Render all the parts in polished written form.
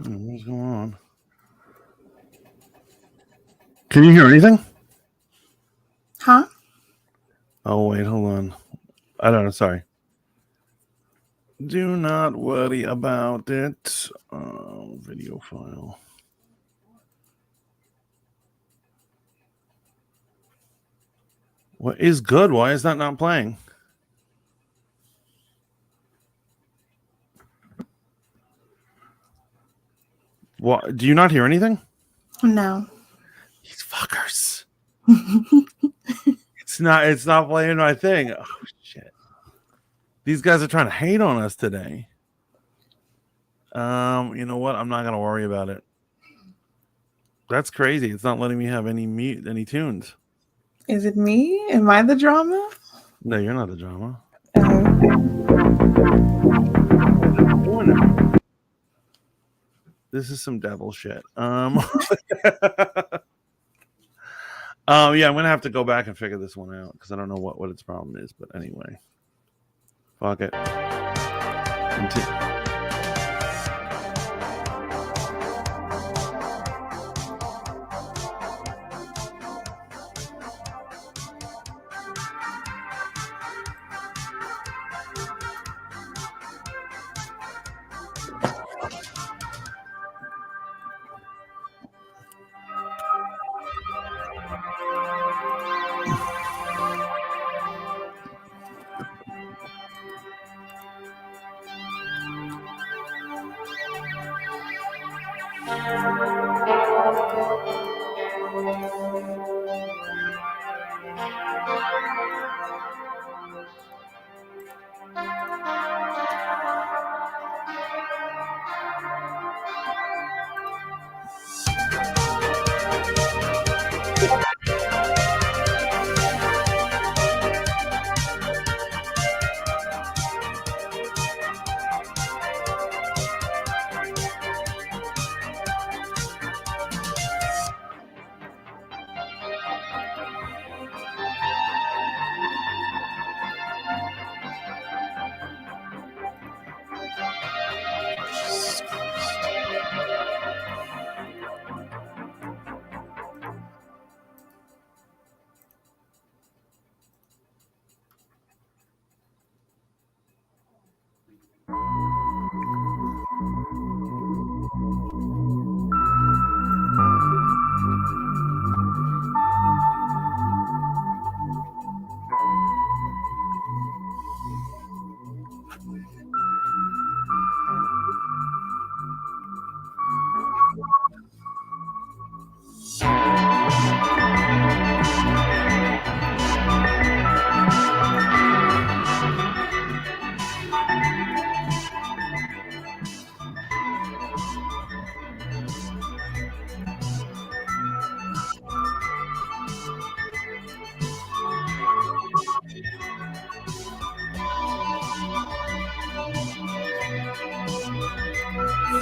What's going on? Can you hear anything? Huh? Oh, wait, hold on. I don't know. Sorry. Do not worry about it. Video file. What is good? Why is that not playing? What? Do you not hear anything? No. These fuckers. It's not playing my thing. Oh, shit. These guys are trying to hate on us today. You know what? I'm not going to worry about it. That's crazy. It's not letting me have any tunes. Is it me? Am I the drama? No, you're not the drama. This is some devil shit. Yeah, I'm gonna have to go back and figure this one out because I don't know what its problem is. But anyway, fuck it.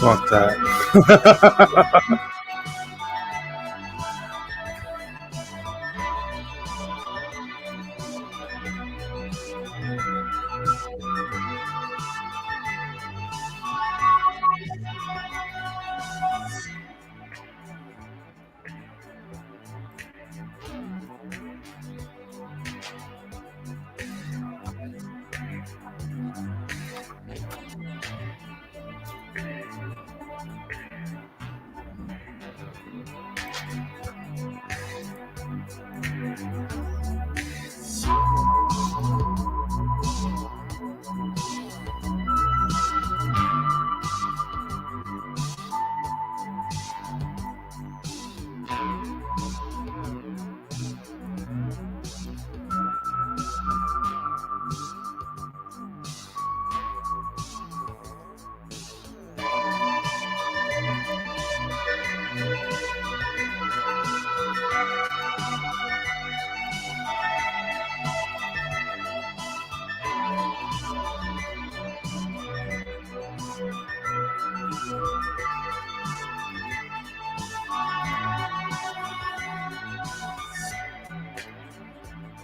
Fuck that.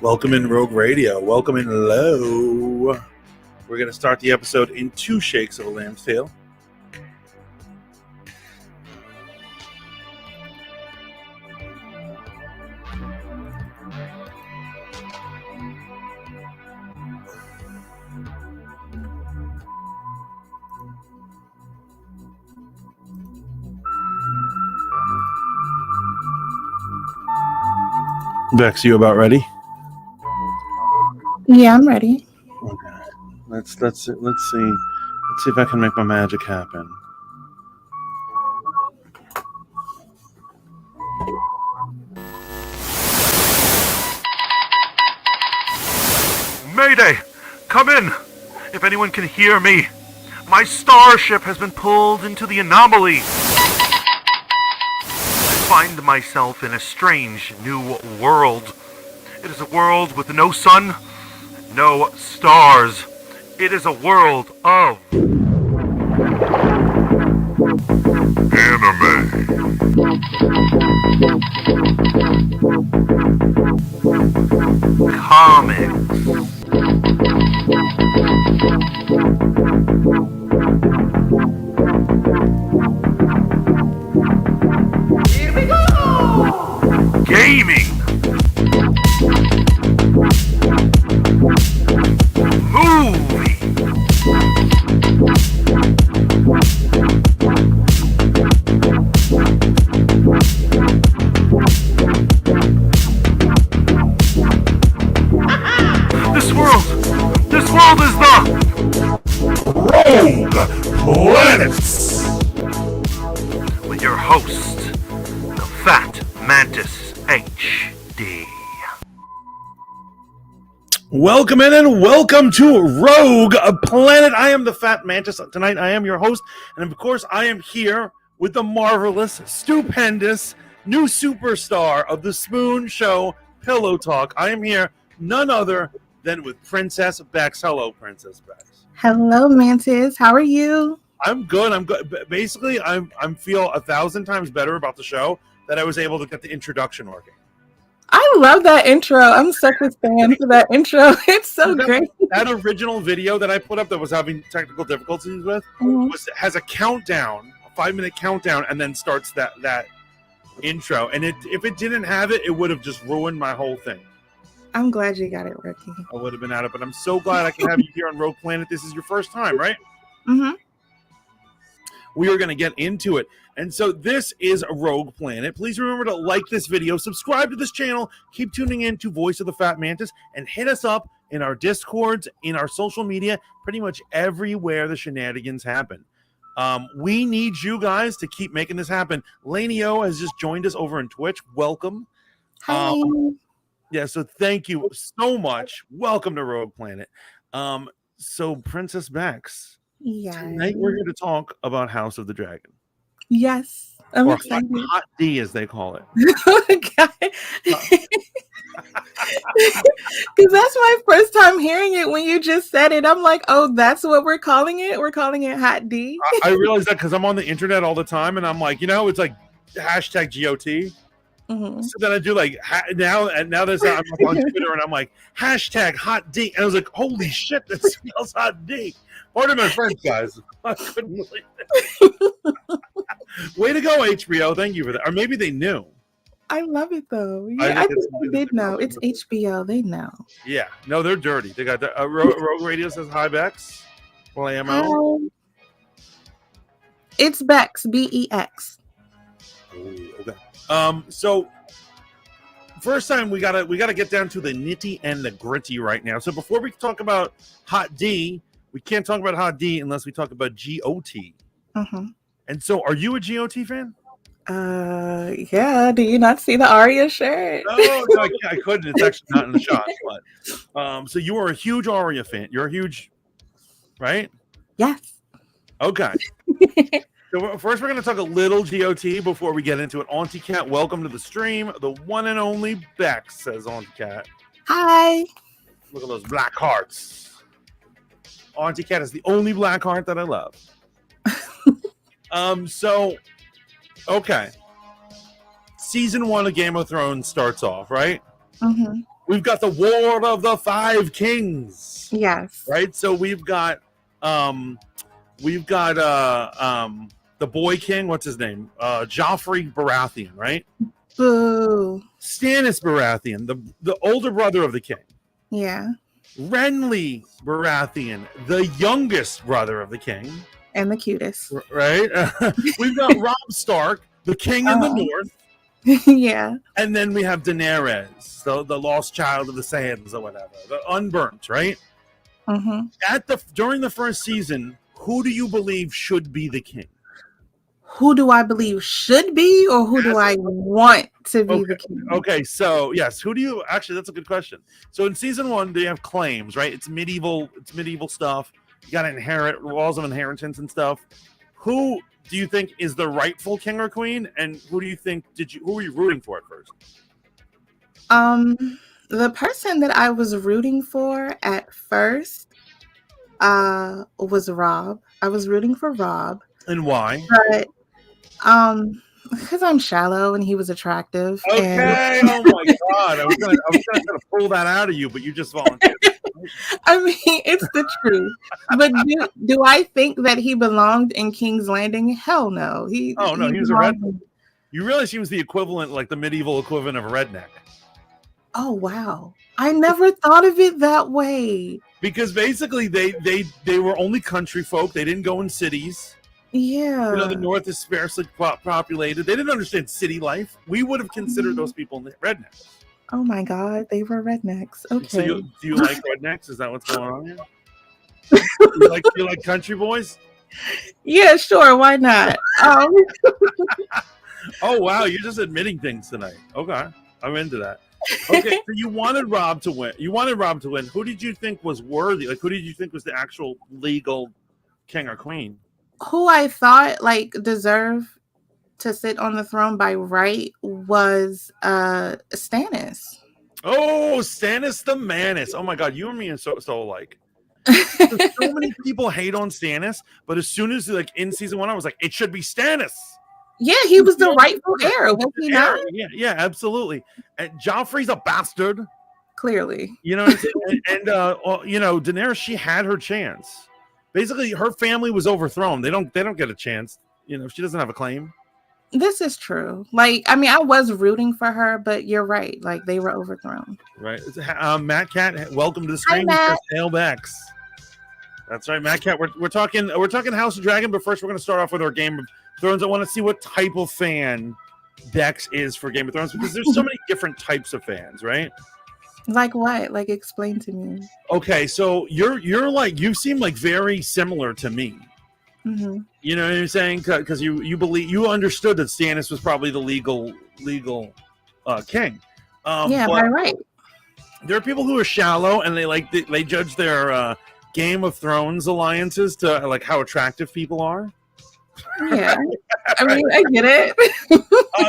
Welcome in Rogue Radio. Welcome in Low. We're going to start the episode in 2 shakes of a lamb's tail. Bex, you about ready? Yeah, I'm ready. Okay. Let's see. Let's see if I can make my magic happen. Mayday! Come in! If anyone can hear me, my starship has been pulled into the anomaly. I find myself in a strange new world. It is a world with no sun, no stars. It is a world of anime. Comics. Here we go! Gaming. Movie. This world is the Rogue Planets. With your host, the Fat Mantis HD. Welcome in and welcome to Rogue Planet. I am the Fat Mantis. Tonight I am your host, and of course I am here with the marvelous, stupendous new superstar of the Spoon Show, Pillow Talk. I am here, none other than with Princess Bex. Hello, Princess Bex. Hello, Mantis. How are you? I'm good. I'm good. Basically, I feel 1,000 times better about the show that I was able to get the introduction working. I love that intro. I'm such a fan for that intro. It's so great. That original video that I put up that was having technical difficulties with has a countdown, a 5-minute countdown, and then starts that intro. And if it didn't have it, it would have just ruined my whole thing. I'm glad you got it working. I would have been at it, but I'm so glad I can have you here on Rogue Planet. This is your first time, right? Mm-hmm. We are going to get into it. And so this is Rogue Planet. Please remember to like this video, subscribe to this channel, keep tuning in to Voice of the Fat Mantis, and hit us up in our Discords, in our social media, pretty much everywhere the shenanigans happen. We need you guys to keep making this happen. Laney-O has just joined us over on Twitch. Welcome. Hi. Yeah, so thank you so much. Welcome to Rogue Planet. So Princess Bex, tonight we're here to talk about House of the Dragon. Yes, I'm or excited. Hot D, as they call it. Because that's my first time hearing it when you just said it. I'm like, oh, that's what we're calling it? We're calling it Hot D? I realize that because I'm on the internet all the time, and I'm like, it's like hashtag GOT. Mm-hmm. So then I do like now there's I'm on Twitter and I'm like hashtag Hot D, and I was like, holy shit, that smells Hot D. Pardon my French, guys. I couldn't believe it. Way to go, HBO. Thank you for that. Or maybe they knew. I love it though. Yeah, I think they did know. It's HBO. They know. Yeah. No, they're dirty. They got the Rogue Radio says hi, Bex. Blammo. It's Bex. BEX. Okay. So first time we gotta get down to the nitty and the gritty right now. So before we talk about Hot D, we can't talk about Hot D unless we talk about GOT. Mm-hmm. And so, are you a GOT fan? Yeah. Do you not see the Arya shirt? No, I couldn't. It's actually not in the shot. But so you are a huge Arya fan. You're a huge, right? Yes. Okay. So first, we're going to talk a little GOT before we get into it. Auntie Cat, welcome to the stream. The one and only Bex, says Auntie Cat. Hi. Look at those black hearts. Auntie Cat is the only black heart that I love. So, okay. Season 1 of Game of Thrones starts off, right? Mm-hmm. We've got the War of the Five Kings. Yes. Right? So we've got the boy king, what's his name? Joffrey Baratheon, right? Boo. Stannis Baratheon, the older brother of the king. Yeah. Renly Baratheon, the youngest brother of the king. And the cutest. Right? We've got Robb Stark, the king in the north. Yeah. And then we have Daenerys, the lost child of the sands or whatever, the unburnt, right? Hmm. During the first season, who do you believe should be the king? Who do I believe should be, or who do As- I want to be Okay. the king? Okay, so yes, who do you actually? That's a good question. So in season 1, they have claims, right? It's medieval stuff. You got to inherit laws of inheritance and stuff. Who do you think is the rightful king or queen? And who do you think who were you rooting for at first? The person that I was rooting for at first was Rob. I was rooting for Rob, And why? but because I'm shallow and he was attractive. And Okay. Oh my God. I was gonna try to pull that out of you, but you just volunteered. I mean, it's the truth. But do I think that he belonged in King's Landing? Hell no. Oh no, he was a belonged red. You realize he was the equivalent, like the medieval equivalent of a redneck. Oh wow. I never thought of it that way. Because basically they were only country folk. They didn't go in cities. Yeah. You know, the North is sparsely populated. They didn't understand city life. We would have considered those people rednecks. Oh my God, they were rednecks. Okay. So do you like rednecks? Is that what's going on here? you like country boys? Yeah, sure. Why not? Oh wow, you're just admitting things tonight. Okay, I'm into that. Okay, so you wanted Rob to win. Who did you think was worthy? Like, who did you think was the actual legal king or queen? Who I thought like deserved to sit on the throne by right was Stannis. Oh, Stannis the Manus. Oh my God, you and me are so alike. So many people hate on Stannis, but as soon as like in season 1, I was like, it should be Stannis. Yeah, he was the rightful heir, was he not? Yeah, absolutely. And Joffrey's a bastard. Clearly. You know what I'm saying? And you know, Daenerys, she had her chance. Basically, her family was overthrown. They don't get a chance. You know, she doesn't have a claim. This is true. Like, I mean, I was rooting for her, but you're right. Like, they were overthrown. Right. Matt Cat, welcome to the Hi, stream. Matt. Hail Bex. That's right, Matt Cat. We're talking House of Dragon, but first we're going to start off with our Game of Thrones. I want to see what type of fan Bex is for Game of Thrones, because there's so many different types of fans, right? Like what? Like, explain to me. Okay, so you're like, you seem like very similar to me. Mm-hmm. You know what I'm saying? Because you understood that Stannis was probably the legal king. Yeah, by right. There are people who are shallow and they judge their Game of Thrones alliances to like how attractive people are. Yeah, I mean, I get it.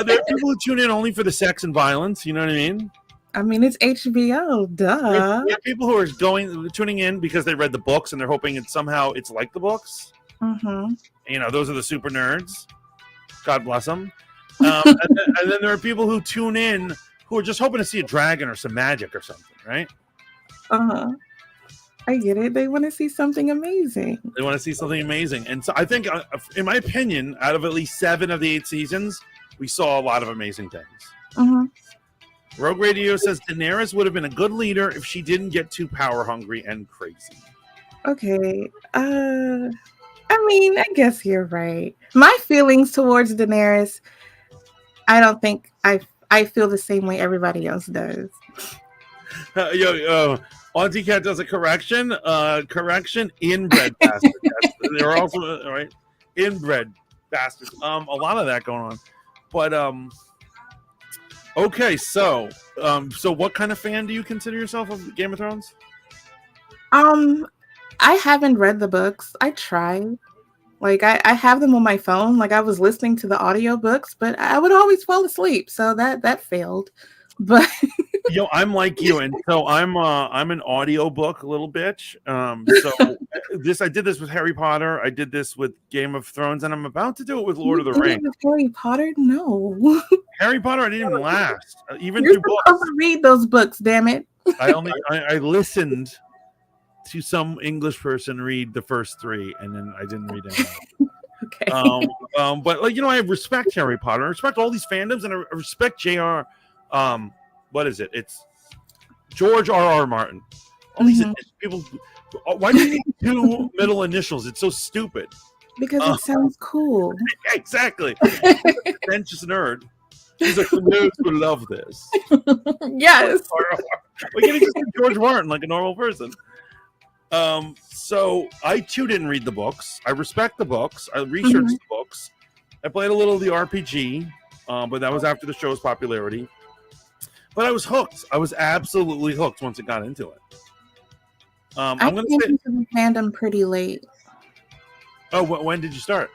There are people who tune in only for the sex and violence. You know what I mean? I mean, it's HBO. Duh. There are people who are tuning in because they read the books and they're hoping it's like the books. Mm-hmm. You know, those are the super nerds. God bless them. And then there are people who tune in who are just hoping to see a dragon or some magic or something, right? Uh-huh. I get it. They want to see something amazing. They want to see something amazing. And so I think, in my opinion, out of at least 7 of the 8 seasons, we saw a lot of amazing things. Mm-hmm. Rogue Radio says Daenerys would have been a good leader if she didn't get too power hungry and crazy. Okay. I mean, I guess you're right. My feelings towards Daenerys, I don't think I feel the same way everybody else does. Auntie Cat does a correction. Inbred bastard. They're also right. Inbred bastards. A lot of that going on. But okay, so what kind of fan do you consider yourself of Game of Thrones? I haven't read the books. I tried. Like, I have them on my phone. Like, I was listening to the audiobooks, but I would always fall asleep. So that failed. But I'm like you, and so I'm an audiobook little bitch. So I did this with Harry Potter. I did this with Game of Thrones, and I'm about to do it with Lord of the Rings. With Harry Potter? No. Harry Potter, I didn't even last. Even You're through books. supposed to read those books, damn it. I listened to some English person read the first 3, and then I didn't read any. Okay. But like, I respect Harry Potter. I respect all these fandoms, and I respect J.R. What is it? It's George R.R. Martin. All these people. Why do you need 2 middle initials? It's so stupid. Because it sounds cool. Exactly. Pretentious nerd. She's like, the nerds would love this. Yes. Why can't he just be George Martin like a normal person? So I too didn't read the books. I respect the books. I researched the books. I played a little of the RPG, but that was after the show's popularity. But I was hooked. I was absolutely hooked once it got into it. I I'm going came to say, into the fandom pretty late. oh, when did you start?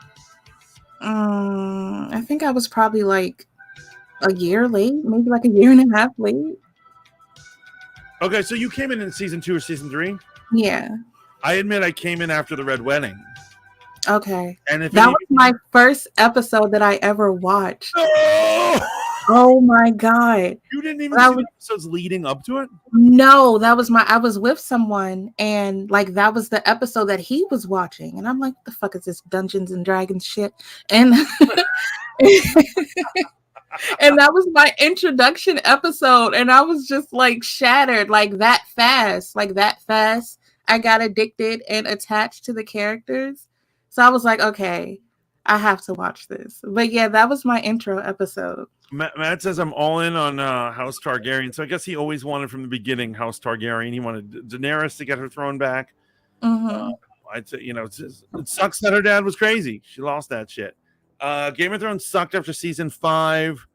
I think I was probably like a year late, maybe like a year and a half late. Okay, so you came in season 2 or season 3? Yeah. I admit I came in after the Red Wedding. Okay. And if That was my first episode that I ever watched. Oh! Oh my God. You didn't even That see was- the episodes leading up to it? No, I was with someone and like that was the episode that he was watching. And I'm like, what the fuck is this Dungeons and Dragons shit? And and that was my introduction episode. And I was just like shattered like that fast. I got addicted and attached to the characters. So I was like, okay, I have to watch this. But yeah, that was my intro episode. Matt says I'm all in on House Targaryen. So I guess he always wanted from the beginning House Targaryen. He wanted Daenerys to get her throne back. I'd say, it sucks that her dad was crazy. She lost that shit. Game of Thrones sucked after season 5.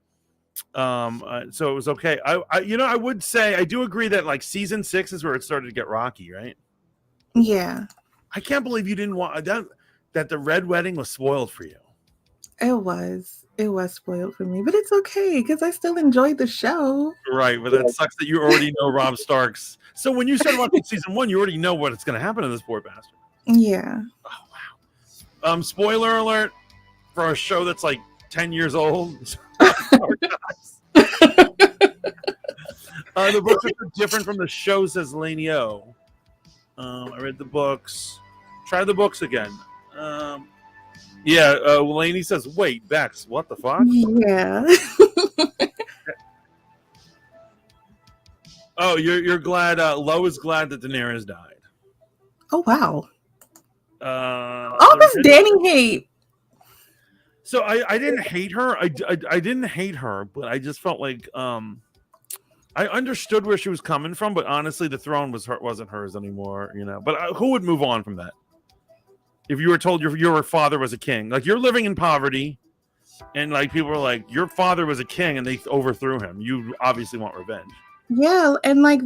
So it was okay. I would say I do agree that like season 6 is where it started to get rocky, right? Yeah. I can't believe you didn't want that the Red Wedding was spoiled for you. It was spoiled for me, but it's okay because I still enjoyed the show. Right, but that sucks that you already know Rob Starks. So when you start watching season 1, you already know what's going to happen to this poor bastard. Yeah. Oh wow. Spoiler alert for a show that's like 10 years old. The books are different from the show, says Laney-O. I read the books. Try the books again. Laney says, wait, Bex, what the fuck? Yeah. Oh, you're glad. Lo is glad that Daenerys died. Oh wow. All this Dany hate. So I didn't hate her. I didn't hate her, but I just felt like I understood where she was coming from, but honestly, the throne wasn't hers anymore. But who would move on from that? If you were told your father was a king, like you're living in poverty, and like people were like, your father was a king, and they overthrew him. You obviously want revenge. Yeah, and like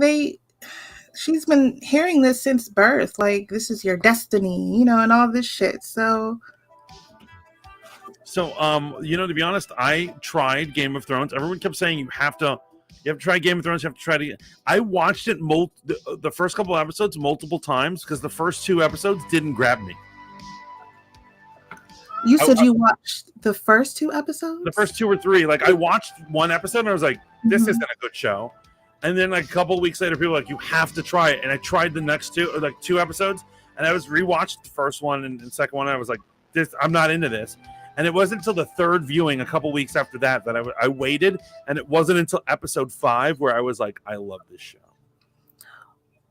she's been hearing this since birth. Like this is your destiny, and all this shit. So, to be honest, I tried Game of Thrones. Everyone kept saying you have to try Game of Thrones. You have to try it. I watched it the first couple of episodes multiple times because the first 2 episodes didn't grab me. You said you watched the first 2 episodes? The first 2 or 3. Like I watched one episode and I was like, this isn't a good show. And then like a couple of weeks later, people were like, you have to try it. And I tried the next 2 episodes, and I was rewatched the first one and the second one. And I was like, I'm not into this. And it wasn't until the 3rd viewing a couple weeks after that I waited, and it wasn't until episode 5 where I was like, I love this show.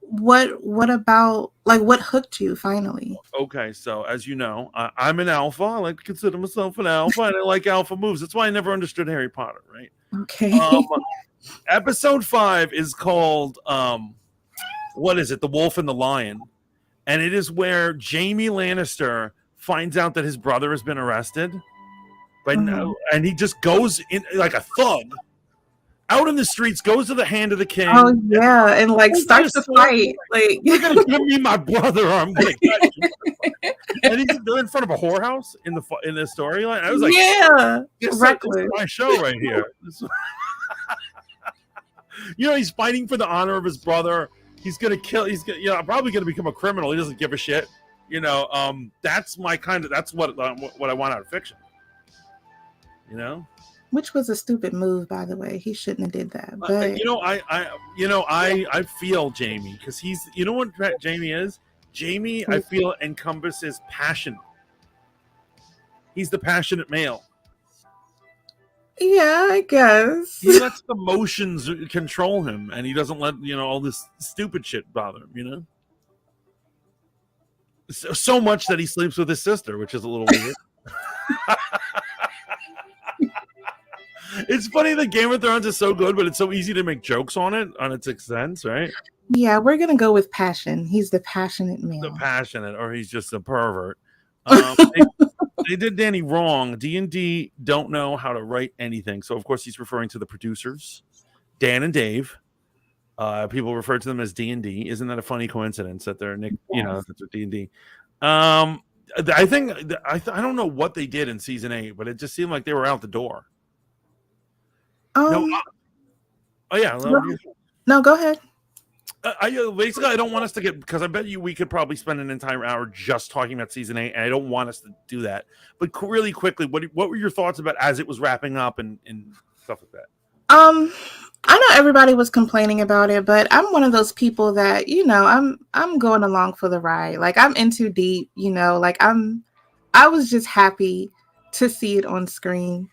What about like what hooked you finally? Okay, so as you know, I'm an alpha. I like to consider myself an alpha, and I like alpha moves. That's why I never understood Harry Potter, right? Okay. Episode 5 is called what is it? The Wolf and the Lion, and it is where Jaime Lannister finds out that his brother has been arrested, and he just goes in like a thug out in the streets, goes to the hand of the king. Oh yeah, and like starts to fight. Like you're gonna give me my brother, or I'm gonna get you. And they're in front of a whorehouse in the storyline. I was like, yeah, this is my show right here. He's fighting for the honor of his brother. He's gonna kill. Probably gonna become a criminal. He doesn't give a shit. That's my that's what I want out of fiction. Which was a stupid move, by the way. He shouldn't have did that. But I feel Jaime, because he's what Jaime is? Jaime, I feel, encompasses passion. He's the passionate male. Yeah, I guess. He lets the emotions control him, and he doesn't let all this stupid shit bother him, So much that he sleeps with his sister, which is a little weird. It's funny that Game of Thrones is so good, but it's so easy to make jokes on it, on its expense, right? Yeah, we're gonna go with passion. He's the passionate The male. passionate, or he's just a pervert. They did Danny wrong. D&D don't know how to write anything. So, of course, he's referring to the producers, Dan and Dave. People refer to them as D&D. Isn't that a funny coincidence that they're Nick? You know, that's D&D. I think I don't know what they did in season 8, but it just seemed like they were out the door. Oh yeah. No, go ahead. Basically, I don't want us to get, because I bet you we could probably spend an entire hour just talking about season 8, and I don't want us to do that. But really quickly, what were your thoughts about as it was wrapping up and stuff like that? I know everybody was complaining about it, but I'm one of those people that, you know, I'm going along for the ride. Like, I'm in too deep, you know, like I was just happy to see it on screen.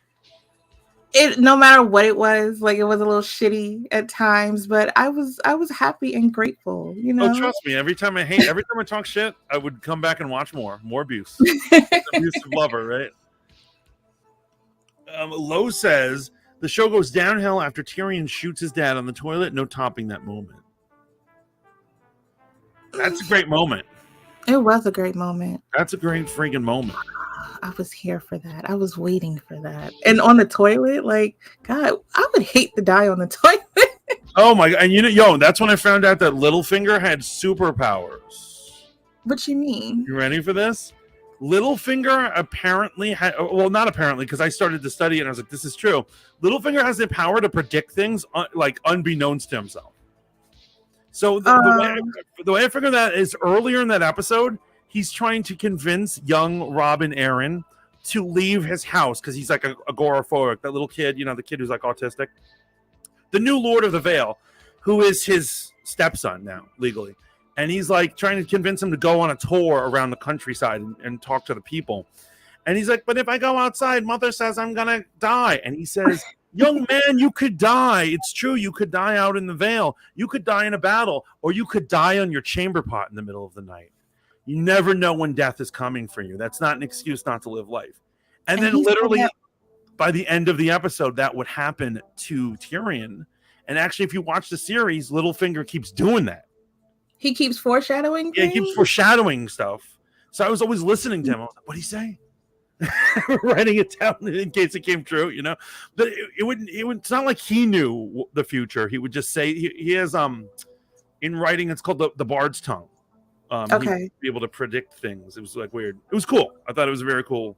It, no matter what it was, like, it was a little shitty at times, but I was happy and grateful, you know. Oh, trust me, every time I talk shit, I would come back and watch more abuse. Abusive lover, right? Lowe says the show goes downhill after Tyrion shoots his dad on the toilet. No topping that moment. That's a great moment. It was a great moment. That's a great freaking moment. I was here for that. I was waiting for that. And on the toilet, like, God, I would hate to die on the toilet. Oh my God. And that's when I found out that Littlefinger had superpowers. What you mean? You ready for this? Littlefinger apparently had, well, not apparently, because I started to study it and I was like, this is true. Littlefinger has the power to predict things like unbeknownst to himself. So the way I figured that is earlier in that episode, he's trying to convince young Robin Arryn to leave his house because he's like agoraphobic, that little kid, you know, the kid who's like autistic. The new Lord of the Vale, who is his stepson now, legally. And he's like trying to convince him to go on a tour around the countryside and talk to the people. And he's like, but if I go outside, mother says I'm going to die. And he says, young man, you could die. It's true. You could die out in the Vale. You could die in a battle, or you could die on your chamber pot in the middle of the night. You never know when death is coming for you. That's not an excuse not to live life. And then literally by the end of the episode, that would happen to Tyrion. And actually, if you watch the series, Littlefinger keeps doing that. He keeps foreshadowing things? Yeah, he keeps foreshadowing stuff. So I was always listening to him. I was like, what'd he say? Writing it down in case it came true, you know. But it's not like he knew the future. He would just say, he has, in writing, it's called the Bard's Tongue. Okay. He would be able to predict things. It was like weird. It was cool. I thought it was a very cool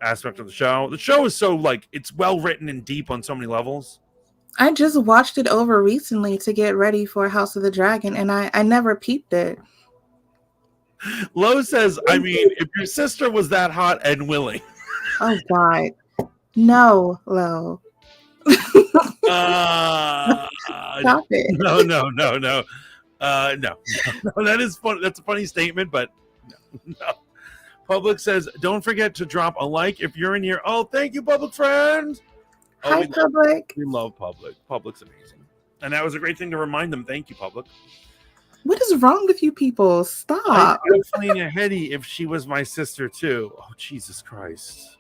aspect of the show. The show is so like, it's well written and deep on so many levels. I just watched it over recently to get ready for House of the Dragon, and I never peeped it. Lowe says, I mean, if your sister was that hot and willing. Oh, God. No, Lowe. Stop it. No. No, that is fun. That's a funny statement, but no. Public says, don't forget to drop a like if you're in here. Oh, thank you, Public friend. Hi, Public. We love Public. Public's amazing. And that was a great thing to remind them. Thank you, Public. What is wrong with you people? Stop. I'm playing a Hetty if she was my sister too. Oh, Jesus Christ.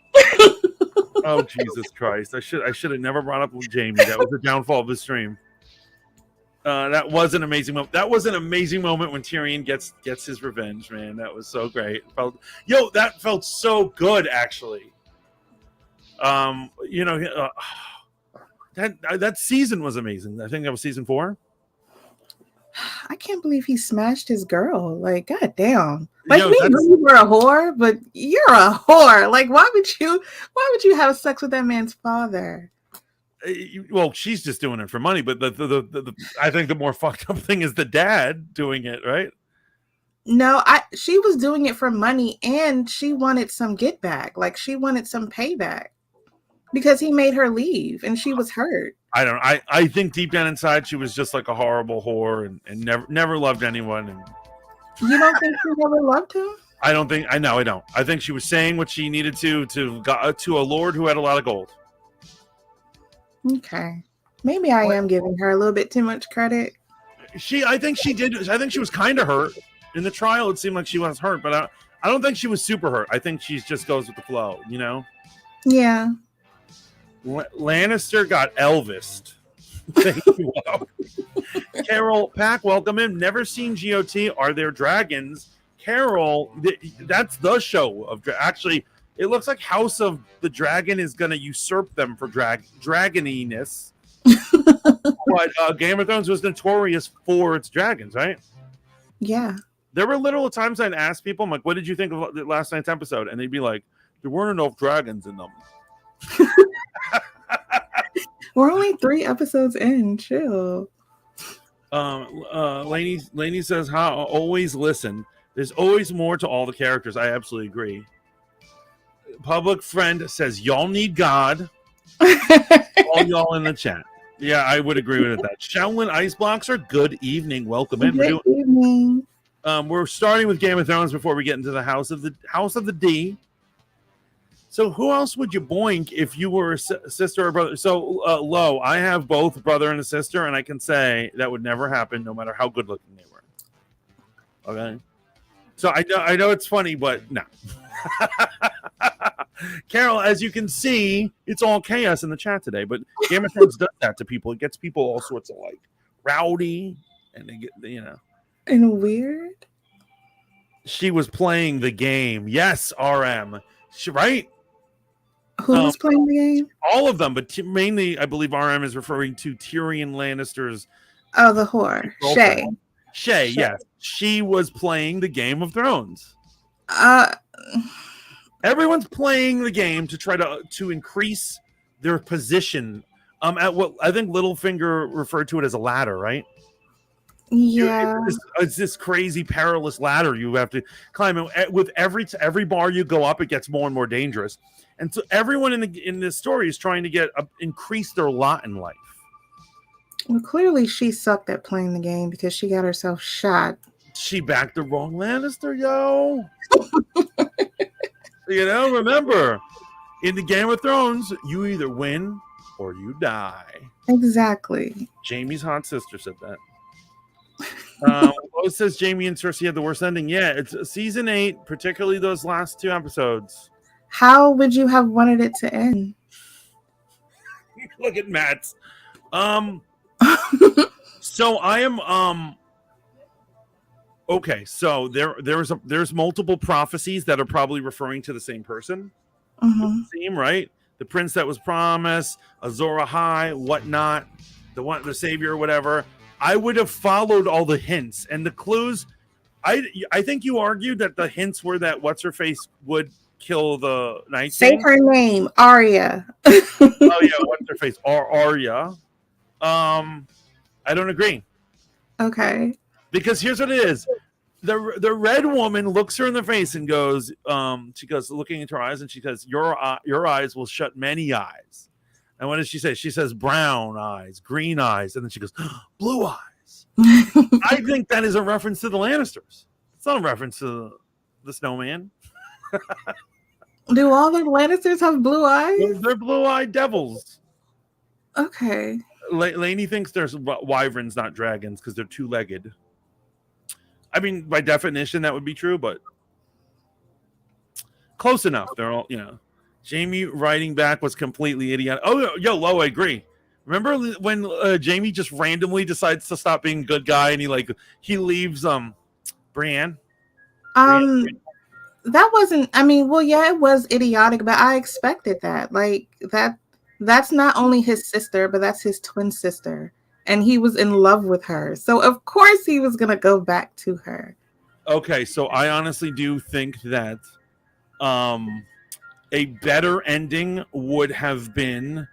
Oh, Jesus Christ. I should have never brought up with Jamie. That was the downfall of the stream. That was an amazing moment. That was an amazing moment when Tyrion gets his revenge, man. That was so great. That felt so good, actually. That season was amazing. I think that was season 4. I can't believe he smashed his girl. Like, goddamn. Like, you were a whore, but you're a whore. Like, why would you have sex with that man's father? Well, she's just doing it for money, but the I think the more fucked up thing is the dad doing it, right? No, she was doing it for money, and she wanted some get back. Like, she wanted some payback because he made her leave, and she was hurt. I don't know. I think deep down inside she was just like a horrible whore and never loved anyone. And you don't think she never loved him? I don't. I think she was saying what she needed to a lord who had a lot of gold. Okay. Maybe I am giving her a little bit too much credit. I think she did. I think she was kind of hurt. In the trial, it seemed like she was hurt, but I don't think she was super hurt. I think she just goes with the flow, you know? Yeah. Lannister got Elvised. Thank you. Carol Pack, welcome in. Never seen GOT. Are there dragons? Carol, that's the show of actually. It looks like House of the Dragon is going to usurp them for dragoniness. But Game of Thrones was notorious for its dragons, right? Yeah. There were literal times I'd ask people, I'm like, what did you think of last night's episode? And they'd be like, there weren't enough dragons in them. We're only 3 episodes in. Chill. Lainey says, how always listen. There's always more to all the characters. I absolutely agree. Public Friend says, y'all need God. All y'all in the chat. Yeah, I would agree with that. Shaolin Ice Blocks are good evening. Welcome in. Good evening. We're starting with Game of Thrones before we get into the House of the D. So who else would you boink if you were a sister or brother? So Lo, I have both a brother and a sister, and I can say that would never happen, no matter how good looking they were. Okay. So I know it's funny, but no. Carol, as you can see, it's all chaos in the chat today. But Game of Thrones does that to people. It gets people all sorts of like rowdy, and they get and weird. She was playing the game. Yes, RM. Right? Who was playing the game? All of them, but mainly, I believe RM is referring to Tyrion Lannister's. Oh, the whore, Shay. Yes, she was playing the Game of Thrones. Everyone's playing the game to try to increase their position. At what I think Littlefinger referred to it as a ladder, right? Yeah, it's this crazy perilous ladder you have to climb. And with every bar you go up, it gets more and more dangerous. And so everyone in this story is trying to increase their lot in life. Well, clearly she sucked at playing the game because she got herself shot. She backed the wrong Lannister, yo. Remember, in the Game of Thrones, you either win or you die. Exactly. Jaime's hot sister said that. Lo says Jaime and Cersei had the worst ending. Yeah, it's season 8, particularly those last 2 episodes. How would you have wanted it to end? Look at Matt's. So I am okay, so there's multiple prophecies that are probably referring to the same person. Theme, right? The prince that was promised, Azor Ahai, whatnot, the savior, whatever. I would have followed all the hints and the clues. I think you argued that the hints were that what's her face would kill the Night Say King. her name, Arya. Oh yeah, what's her face? Arya. I don't agree. Okay. Because here's what it is. The red woman looks her in the face and goes, she goes looking into her eyes and she says, your eyes will shut many eyes. And what does she say? She says brown eyes, green eyes, and then she goes, blue eyes. I think that is a reference to the Lannisters. It's not a reference to the snowman. Do all the Lannisters have blue eyes? They're blue-eyed devils. Okay. Lainey thinks there's wyverns, not dragons, because they're 2-legged. I mean, by definition, that would be true, but close enough. They're all, Jaime writing back was completely idiotic. Oh, yo, Lo, I agree. Remember when Jaime just randomly decides to stop being a good guy and he leaves Brienne? That wasn't. I mean, well, yeah, it was idiotic, but I expected that. Like that's not only his sister, but that's his twin sister. And he was in love with her. So, of course, he was going to go back to her. Okay, so I honestly do think that a better ending would have been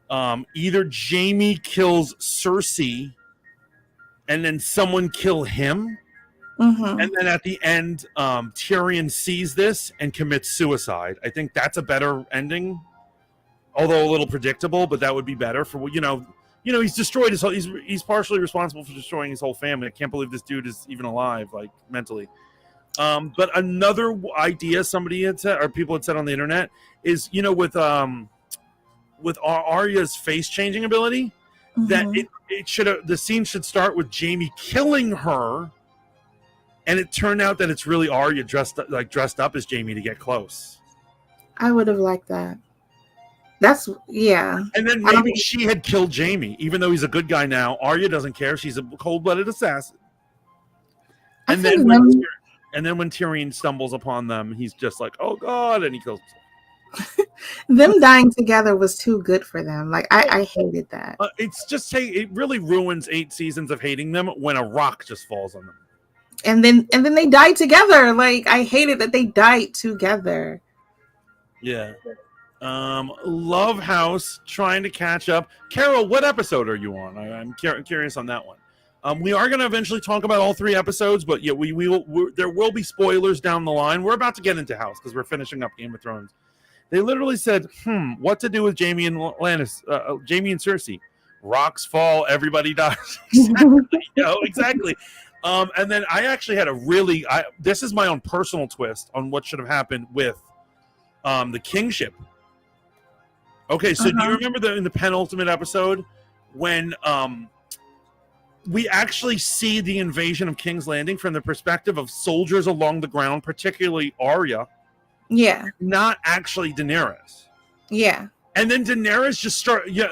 either Jaime kills Cersei and then someone kill him. Mm-hmm. And then at the end, Tyrion sees this and commits suicide. I think that's a better ending. Although a little predictable, but that would be better for, he's destroyed his whole, he's partially responsible for destroying his whole family. I can't believe this dude is even alive, like mentally. But another idea somebody had said, or people had said on the internet, is with Arya's face changing ability, Mm-hmm. that it should have, the scene should start with Jaime killing her, and it turned out that it's really Arya dressed up as Jaime to get close. I would have liked that. That's yeah. And then maybe she had killed Jamie, even though he's a good guy now. Arya doesn't care. She's a cold-blooded assassin. And then when Tyrion stumbles upon them, he's just like, "Oh God!" and he kills himself. Them dying together was too good for them. Like I hated that. It's just it really ruins 8 seasons of hating them when a rock just falls on them. And then they died together. Like I hated that they died together. Yeah. Love House trying to catch up. Carol, what episode are you on? I'm curious on that one. We are going to eventually talk about all 3 episodes, but yeah, there will be spoilers down the line. We're about to get into House because we're finishing up Game of Thrones. They literally said, what to do with Jamie and Jamie and Cersei? Rocks fall, everybody dies. Exactly. And then I actually had this is my own personal twist on what should have happened with the kingship. Okay, so do you remember in the penultimate episode when we actually see the invasion of King's Landing from the perspective of soldiers along the ground, particularly Arya? Yeah. Not actually Daenerys. Yeah. And then Daenerys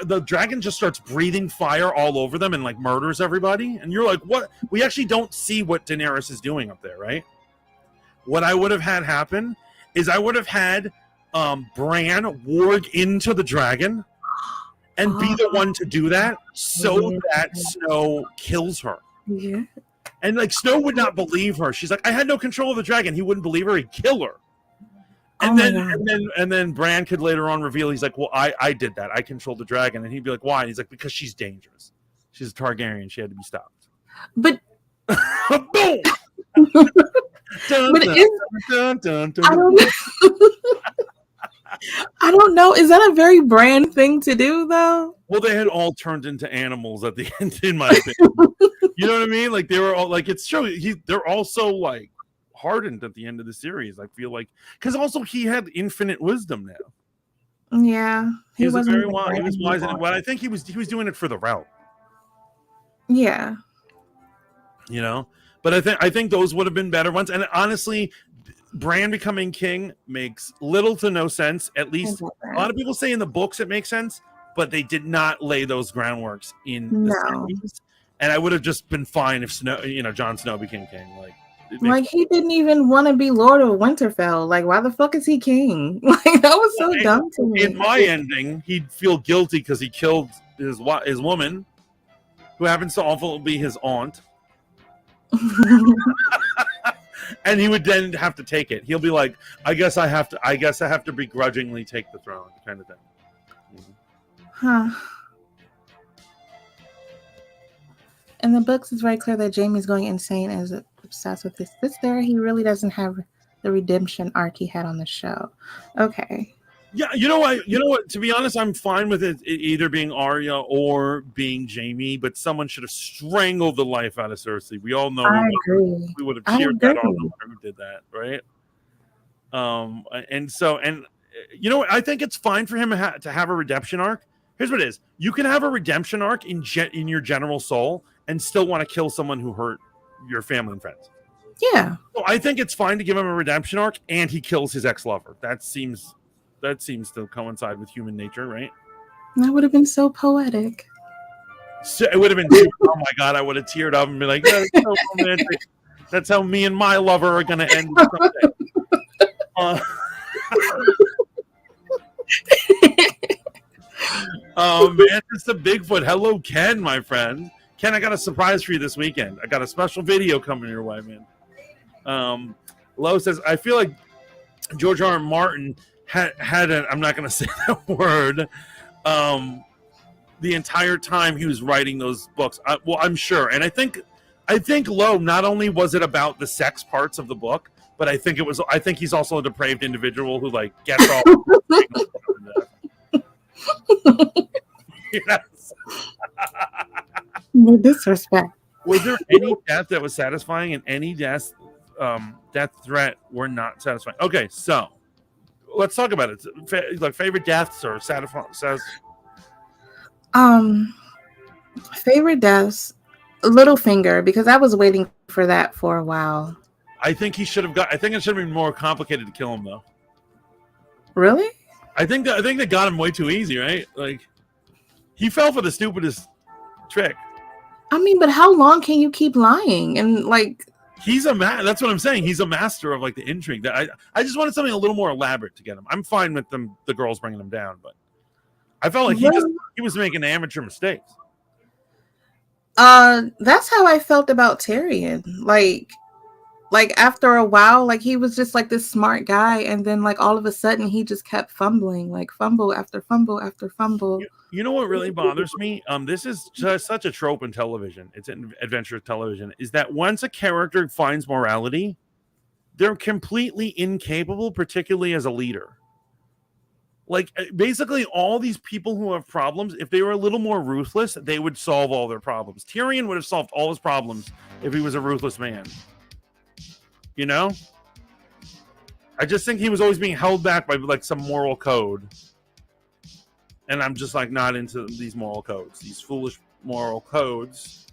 the dragon just starts breathing fire all over them and like murders everybody. And you're like, what? We actually don't see what Daenerys is doing up there, right? What I would have had happen is I would have had Bran warg into the dragon and be the one to do that so that Snow kills her. Yeah. And like Snow would not believe her. She's like, I had no control of the dragon. He wouldn't believe her. He'd kill her. And then Bran could later on reveal he's like, well, I did that. I controlled the dragon. And he'd be like, why? And he's like, because she's dangerous. She's a Targaryen. She had to be stopped. But boom. I don't know. Is that a very Bran thing to do, though? Well, they had all turned into animals at the end, in my opinion. You know what I mean? Like they were all like, it's true. They're also like hardened at the end of the series. I feel like because also he had infinite wisdom now. Yeah, he was very wise. He was wise, and I think he was doing it for the route. Yeah, you know. But I think those would have been better ones. And honestly, Bran becoming king makes little to no sense. At least a lot of people say in the books it makes sense, but they did not lay those groundworks in the series. And I would have just been fine if Jon Snow became king. Like he didn't even want to be Lord of Winterfell. Like, why the fuck is he king? Like that was so dumb to me. In my ending, he'd feel guilty because he killed his woman, who happens to also be his aunt. And he would then have to take it. He'll be like, I guess I have to begrudgingly take the throne, kind of thing. Huh. In the books, it's very clear that Jaime's going insane and is obsessed with his sister. He really doesn't have the redemption arc he had on the show. Okay. Yeah, you know what? To be honest, I'm fine with it either being Arya or being Jaime, but someone should have strangled the life out of Cersei. We all know we would have cheered that on who did that, right? And you know what? I think it's fine for him to have a redemption arc. Here's what it is: you can have a redemption arc in your general soul and still want to kill someone who hurt your family and friends. Yeah. So I think it's fine to give him a redemption arc and he kills his ex-lover. That seems to coincide with human nature, right? That would have been so poetic. So it would have been, oh my God, I would have teared up and been like, that's so romantic. That's how me and my lover are going to end someday. Man, it's the Bigfoot. Hello, Ken, my friend. Ken, I got a surprise for you this weekend. I got a special video coming your way, man. Lo says, I feel like George R. R. Martin had I'm not going to say that word, the entire time he was writing those books. I'm sure. And I think Lo, not only was it about the sex parts of the book, but I think he's also a depraved individual who like gets all yes. No disrespect. Was there any death that was satisfying and any death threat were not satisfying? Okay, so let's talk about it. Like favorite deaths or satisfying. Favorite deaths, Littlefinger, because I was waiting for that for a while. I think it should have been more complicated to kill him though. Really? I think they got him way too easy, right? Like, he fell for the stupidest trick. I mean, but how long can you keep lying? And like, He's a that's what I'm saying. He's a master of like the intrigue. That I just wanted something a little more elaborate to get him. I'm fine with the girls bringing him down, but I felt like he was making amateur mistakes. that's how I felt about Tyrion. Like after a while, like he was just like this smart guy, and then like all of a sudden he just kept fumbling, like fumble after fumble after fumble. You know what really bothers me? This is just such a trope in television. It's in adventure television. Is that once a character finds morality, they're completely incapable, particularly as a leader. Like basically all these people who have problems, if they were a little more ruthless, they would solve all their problems. Tyrion would have solved all his problems if he was a ruthless man. You know? I just think he was always being held back by like some moral code. And I'm just like not into these moral codes, these foolish moral codes.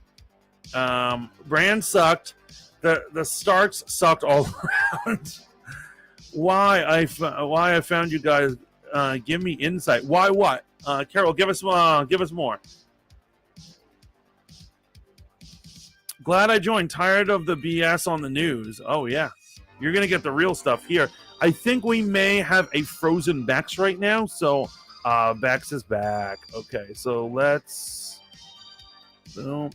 Bran sucked. The Starks sucked all around. Why I found you guys. Give me insight. Why what? Carol, give us more. Glad I joined. Tired of the BS on the news. Oh yeah, you're gonna get the real stuff here. I think we may have a frozen Bex right now. So Bex is back. Okay, so let's. No.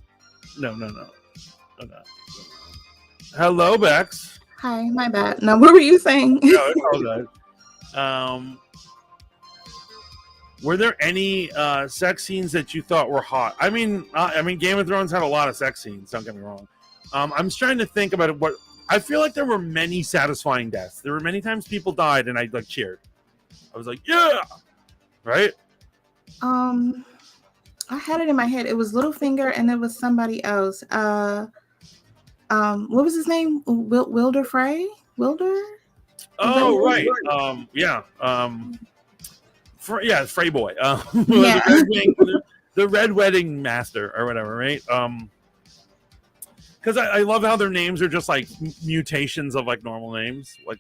Hello, Bex. Hi, my bad. Now, what were you saying? No, it's all good. Were there any sex scenes that you thought were hot? I mean, Game of Thrones had a lot of sex scenes. Don't get me wrong. I'm just trying to think about what I feel like. There were many satisfying deaths. There were many times people died, and I like cheered. I was like, yeah, right. I had it in my head. It was Littlefinger, and it was somebody else. What was his name? Wilder Frey. Wilder. Oh right. Yeah. Frey boy. Yeah. the Red Wedding Master or whatever, right? Because I love how their names are just like mutations of like normal names. Like,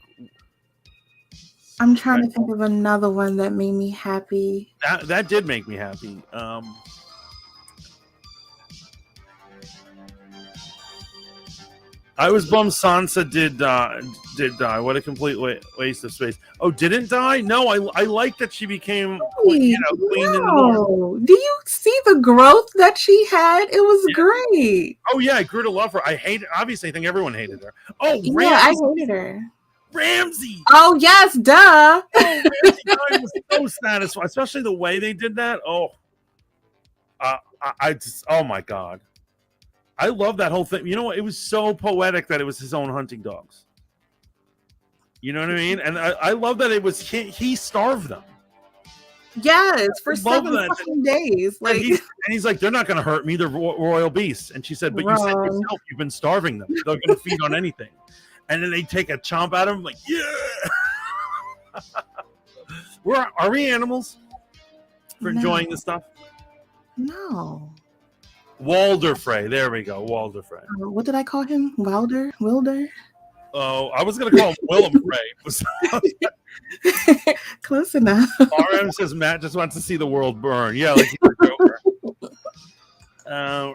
I'm trying to think of another one that made me happy. That did make me happy. I was bummed Sansa did die. What a complete waste of space. Oh, didn't die? No, I like that she became queen in the North. Do you see the growth that she had? It was great. Oh yeah, I grew to love her. I think everyone hated her. Oh, Ramsay. Yeah, I hated her. Ramsay. Oh yes, duh. Oh, Ramsay was so satisfying, especially the way they did that. Oh, I just, oh my god. I love that whole thing. You know what? It was so poetic that it was his own hunting dogs. You know what I mean? And I love that it was he starved them. Yes, for 7 fucking days. Like, and he's like, they're not going to hurt me. They're royal beasts. And she said, but you said yourself, you've been starving them. They're going to feed on anything. And then they take a chomp out of him, like, yeah. Are we animals for enjoying this stuff? No. Walder Frey. There we go. Walder Frey. What did I call him? Wilder? Oh, I was going to call him Willem Frey. Close enough. RM says Matt just wants to see the world burn. Yeah, like you're a Joker.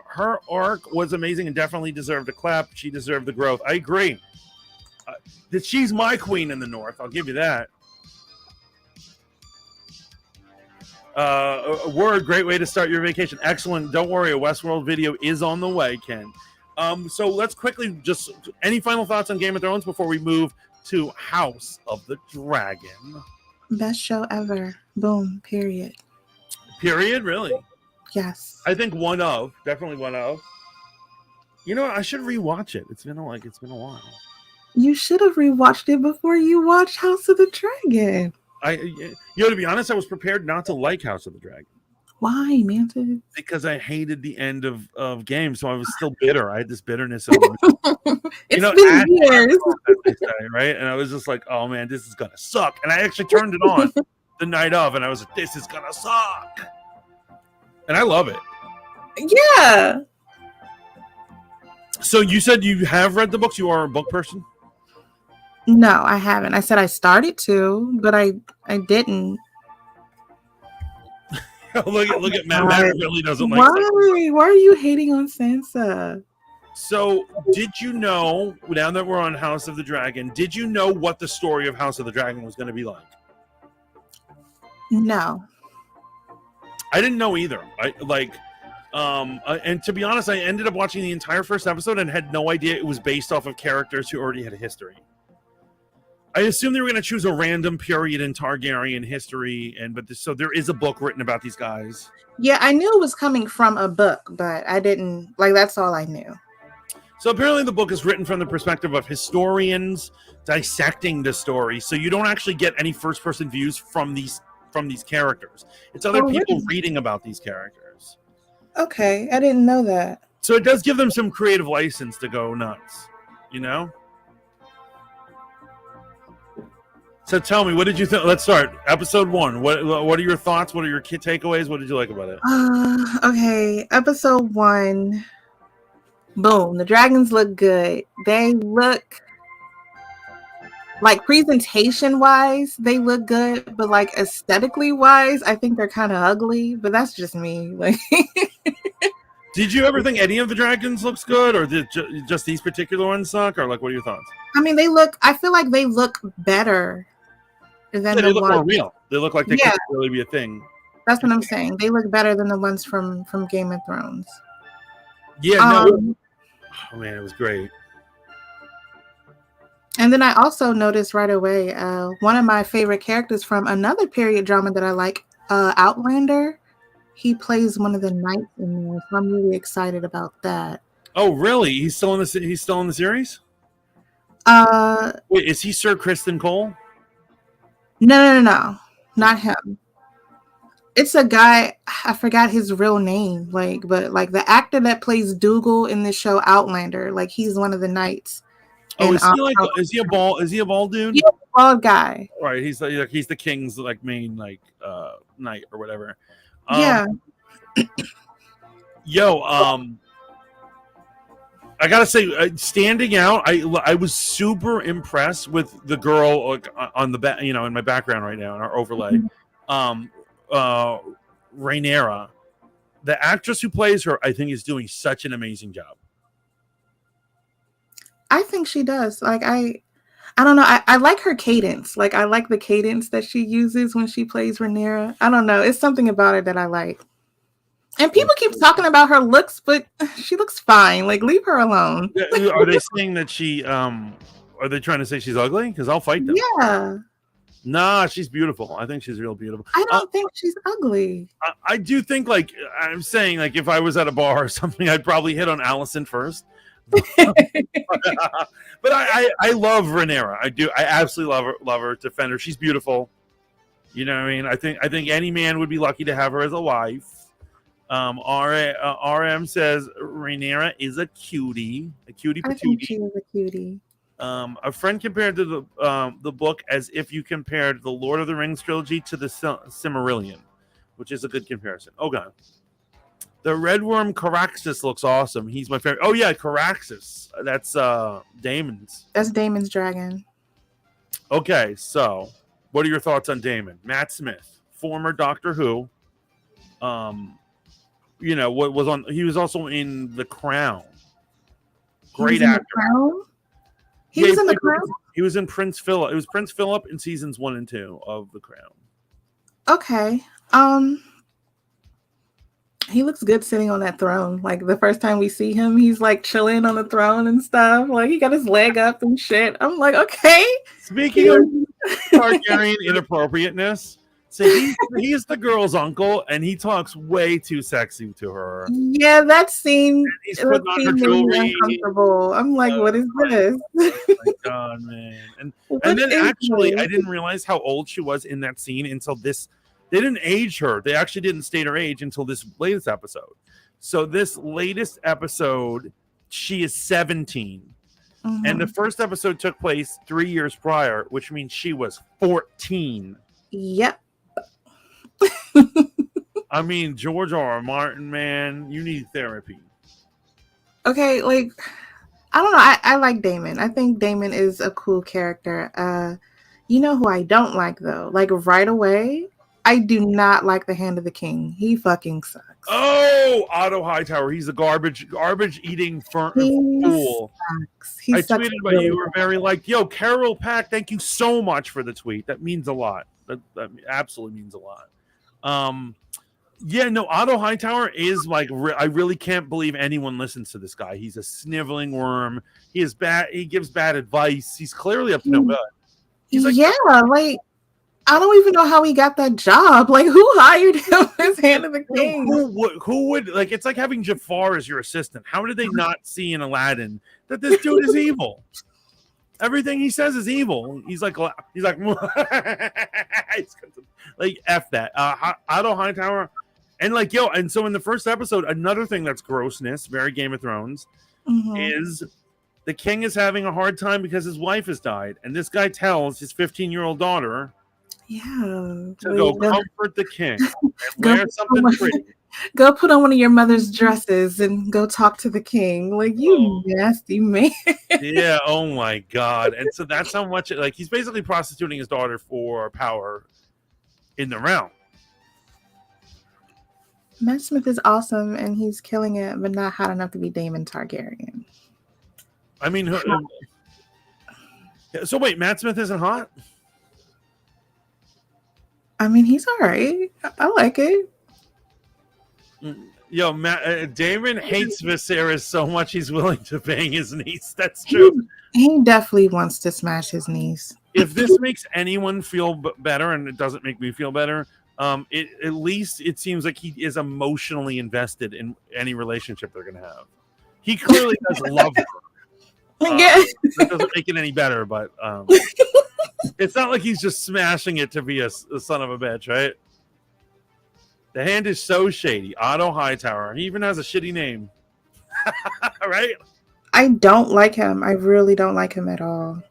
Her arc was amazing and definitely deserved a clap. She deserved the growth. I agree. She's my queen in the North. I'll give you that. A word, great way to start your vacation. Excellent. Don't worry, a Westworld video is on the way, Ken. So let's quickly just any final thoughts on Game of Thrones before we move to House of the Dragon. Best show ever. Boom. Period. Period. Really? Yes. I think definitely one of. You know, I should rewatch it. It's been a while. You should have rewatched it before you watched House of the Dragon. To be honest, I was prepared not to like House of the Dragon. Why, Mantis? Because I hated the end of games, so I was still bitter. I had this bitterness. It's been years. Right? And I was just like, oh man, this is gonna suck. And I actually turned it on the night of, and I was like, this is gonna suck. And I love it. Yeah. So you said you have read the books? You are a book person? No, I haven't. I said I started to, but I didn't. look at Matt. Matt really doesn't like. Why are you hating on Sansa? So, did you know? Now that we're on House of the Dragon, did you know what the story of House of the Dragon was going to be like? No. I didn't know either. And to be honest, I ended up watching the entire first episode and had no idea it was based off of characters who already had a history. I assumed they were going to choose a random period in Targaryen history, so there is a book written about these guys. Yeah, I knew it was coming from a book, but I didn't that's all I knew. So apparently the book is written from the perspective of historians dissecting the story, so you don't actually get any first-person views from these characters. It's other people reading about these characters. Okay, I didn't know that. So it does give them some creative license to go nuts, you know? So tell me, what did you think? Let's start. Episode 1. What are your thoughts? What are your key takeaways? What did you like about it? Okay, episode 1. Boom. The dragons look good. They look like presentation-wise, they look good, but like aesthetically-wise, I think they're kind of ugly. But that's just me. Like, did you ever think any of the dragons looks good, or did just these particular ones suck, or like what are your thoughts? I mean, I feel like they look better than they look more real. They look like they could really be a thing. That's what I'm saying. They look better than the ones from Game of Thrones. Yeah, no. Oh man, it was great. And then I also noticed right away one of my favorite characters from another period drama that I like, Outlander. He plays one of the knights in there, so I'm really excited about that. Oh, really? He's still in the series? Wait, is he Sir Criston Cole? No, not him. It's a guy, I forgot his real name, but the actor that plays Dougal in the show Outlander, he's one of the knights. Oh, is he a bald dude? He's a bald guy. Right, he's the king's main knight or whatever. Yeah. Yo, I gotta say, standing out, I was super impressed with the girl on the back, in my background right now in our overlay. Rhaenyra, the actress who plays her, I think is doing such an amazing job. I think she does. I don't know. I like her cadence. I like the cadence that she uses when she plays Rhaenyra. I don't know. It's something about her that I like. And people keep talking about her looks, but she looks fine. Leave her alone. Are they saying that she? Are they trying to say she's ugly? Because I'll fight them. Yeah. Nah, she's beautiful. I think she's real beautiful. I don't think she's ugly. I do think, I'm saying, if I was at a bar or something, I'd probably hit on Allison first. But I love Rhaenyra. I do. I absolutely love her. Defend her. She's beautiful. You know what I mean? I think any man would be lucky to have her as a wife. RM says Rhaenyra is a cutie. A cutie patootie. I think she is a cutie. A friend compared to the book as if you compared the Lord of the Rings trilogy to the Silmarillion, which is a good comparison. Oh god. The red worm Caraxes looks awesome. He's my favorite. Oh yeah, Caraxes. That's Daemon's. That's Daemon's dragon. Okay, so what are your thoughts on Daemon? Matt Smith, former Doctor Who. What was on? He was also in The Crown. Great actor. He was in The Crown. He was in Prince Philip. It was Prince Philip in seasons 1 and 2 of The Crown. Okay. He looks good sitting on that throne. The first time we see him, he's chilling on the throne and stuff. He got his leg up and shit. I'm like, okay. Speaking of Targaryen inappropriateness, so he's the girl's uncle, and he talks way too sexy to her. Yeah, that scene. He's putting on her jewelry. Uncomfortable. I'm like, what is this? Oh my god, man! And then actually, I didn't realize how old she was in that scene until this. They didn't age her. They actually didn't state her age until this latest episode. So this latest episode, she is 17. Mm-hmm. And the first episode took place 3 years prior, which means she was 14. Yep. I mean, George R.R. Martin, man, you need therapy. Okay, I don't know. I like Daemon. I think Daemon is a cool character. You know who I don't like, though? Right away, I do not like the Hand of the King. He fucking sucks. Oh, Otto Hightower. He's a garbage eating fool. He I sucks tweeted about really you were very like, yo, Carol Pack, thank you so much for the tweet. That means a lot. That absolutely means a lot. Yeah, no, Otto Hightower is like, I really can't believe anyone listens to this guy. He's a sniveling worm. He is bad. He gives bad advice. He's clearly up to no good. He's like, yeah, like I don't even know how he got that job. Like, who hired him as Hand of the King? Who would like? It's like having Jafar as your assistant. How did they not see in Aladdin that this dude is evil? Everything he says is evil. He's like like F that. Otto Hightower, and like yo, and so in the first episode, another thing that's grossness, very Game of Thrones, is the king is having a hard time because his wife has died, and this guy tells his 15-year-old daughter, to go comfort the king and wear something pretty. Go put on one of your mother's dresses and go talk to the king. Like, you nasty man. Yeah, oh my god. And so that's how much like he's basically prostituting his daughter for power in the realm. Matt Smith is awesome and he's killing it, but not hot enough to be Daemon Targaryen. I mean, so wait, Matt Smith isn't hot? I mean, he's all right. I like it. Yo, Daemon hates Viserys so much he's willing to bang his niece. That's true. He definitely wants to smash his niece. If this makes anyone feel better, and it doesn't make me feel better, at least it seems like he is emotionally invested in any relationship they're going to have. He clearly does love her. That doesn't make it any better, but it's not like he's just smashing it to be a son of a bitch, right? The Hand is so shady. Otto Hightower. He even has a shitty name. Right? I don't like him. I really don't like him at all.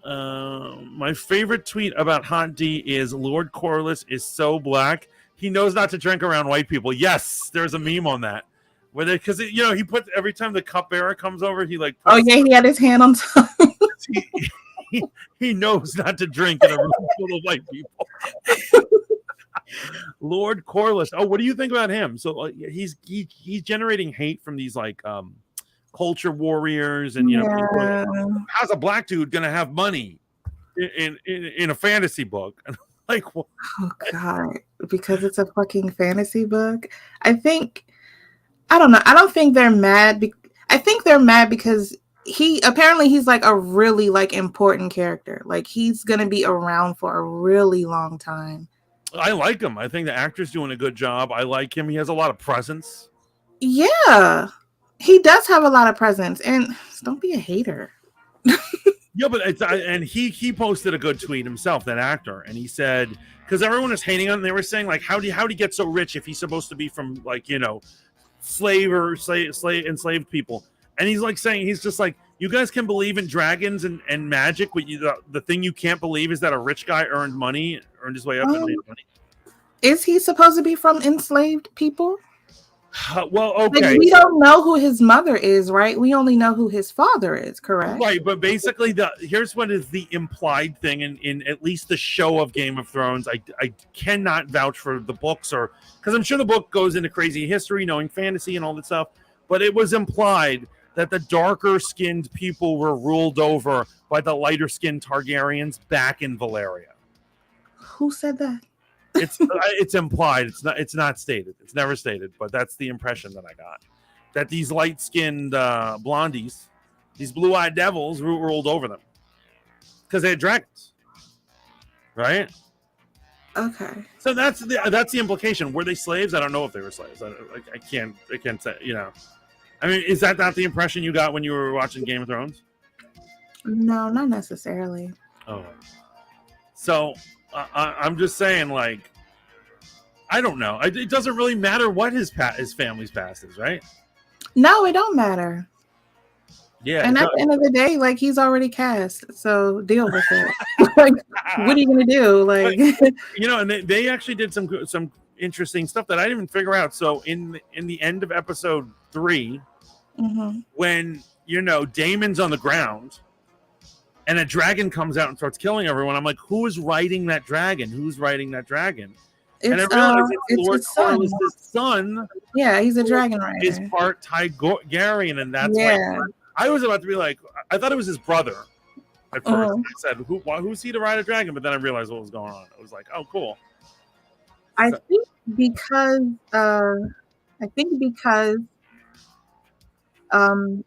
My favorite tweet about Hot D is Lord Corlys is so black. He knows not to drink around white people. Yes, there's a meme on that. Where they, because he puts every time the cupbearer comes over, he like. He had his hand on top. he knows not to drink in a room full of white people. Lord Corlys. Oh, what do you think about him? So he's generating hate from these like culture warriors and people, how's a black dude gonna have money in a fantasy book? Like, what? Oh god, because it's a fucking fantasy book. I don't know. I don't think they're mad. I think they're mad because he's like a really like important character. Like he's gonna be around for a really long time. I like him. I think the actor's doing a good job. I like him. He has a lot of presence. Yeah, he does have a lot of presence. And don't be a hater. Yeah, but he posted a good tweet himself, that actor, and he said, because everyone was hating on him, they were saying like, how'd he get so rich if he's supposed to be from like slave enslaved people? And he's like saying, he's just like, you guys can believe in dragons and magic, but the thing you can't believe is that a rich guy earned his way up and made money. Is he supposed to be from enslaved people? Well, okay. Like, we don't know who his mother is, right? We only know who his father is, correct? Right, but basically, here's what is the implied thing in at least the show of Game of Thrones. I cannot vouch for the books, or because I'm sure the book goes into crazy history, knowing fantasy and all that stuff, but it was implied that the darker-skinned people were ruled over by the lighter-skinned Targaryens back in Valyria. Who said that? It's implied. It's not stated. It's never stated, but that's the impression that I got. That these light-skinned blondies, these blue-eyed devils, ruled over them because they had dragons, right? Okay. So that's the implication. Were they slaves? I don't know if they were slaves. I can't say. I mean, is that not the impression you got when you were watching Game of Thrones? No, not necessarily. Oh, so I'm just saying, like, I don't know. It doesn't really matter what his family's past is, right? No, it don't matter. Yeah, and at the end of the day, like, he's already cast, so deal with it. Like, what are you gonna do? Like, and they actually did some interesting stuff that I didn't even figure out. So in the end of episode 3. Mm-hmm. When Daemon's on the ground and a dragon comes out and starts killing everyone. I'm like, who is riding that dragon? Who's riding that dragon? And I realized it's Lord his son. Corlys' son. Yeah, he's a dragon Is rider. part Targaryen, and that's why I was about to be like, I thought it was his brother at first. I said, who's he to ride a dragon? But then I realized what was going on. I was like, oh, cool. I think because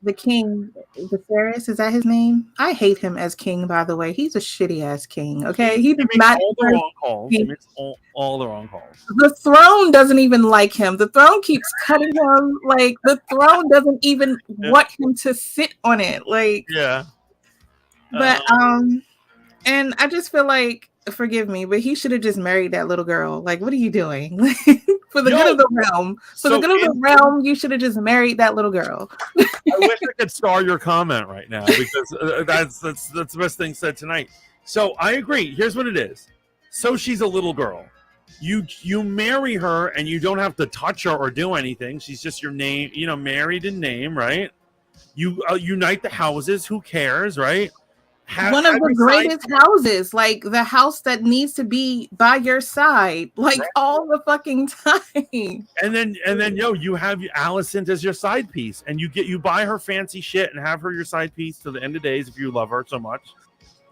the king, Viserys, is that his name? I hate him as king, by the way. He's a shitty ass king. Okay, he does not all the wrong calls. He makes all the wrong calls. The throne doesn't even like him. The throne keeps cutting him. Like the throne doesn't even want him to sit on it. Like but and I just feel like, forgive me, but he should have just married that little girl. Like, what are you doing? For the good of the realm. For the good of the realm, you should have just married that little girl. I wish I could star your comment right now, because that's the best thing said tonight. So I agree. Here's what it is. So she's a little girl. You marry her and you don't have to touch her or do anything. She's just your name, married in name, right? You unite the houses. Who cares, right? One of the greatest houses, like the house that needs to be by your side, like all the fucking time. And then you have Alicent as your side piece, and you buy her fancy shit and have her your side piece to the end of days if you love her so much,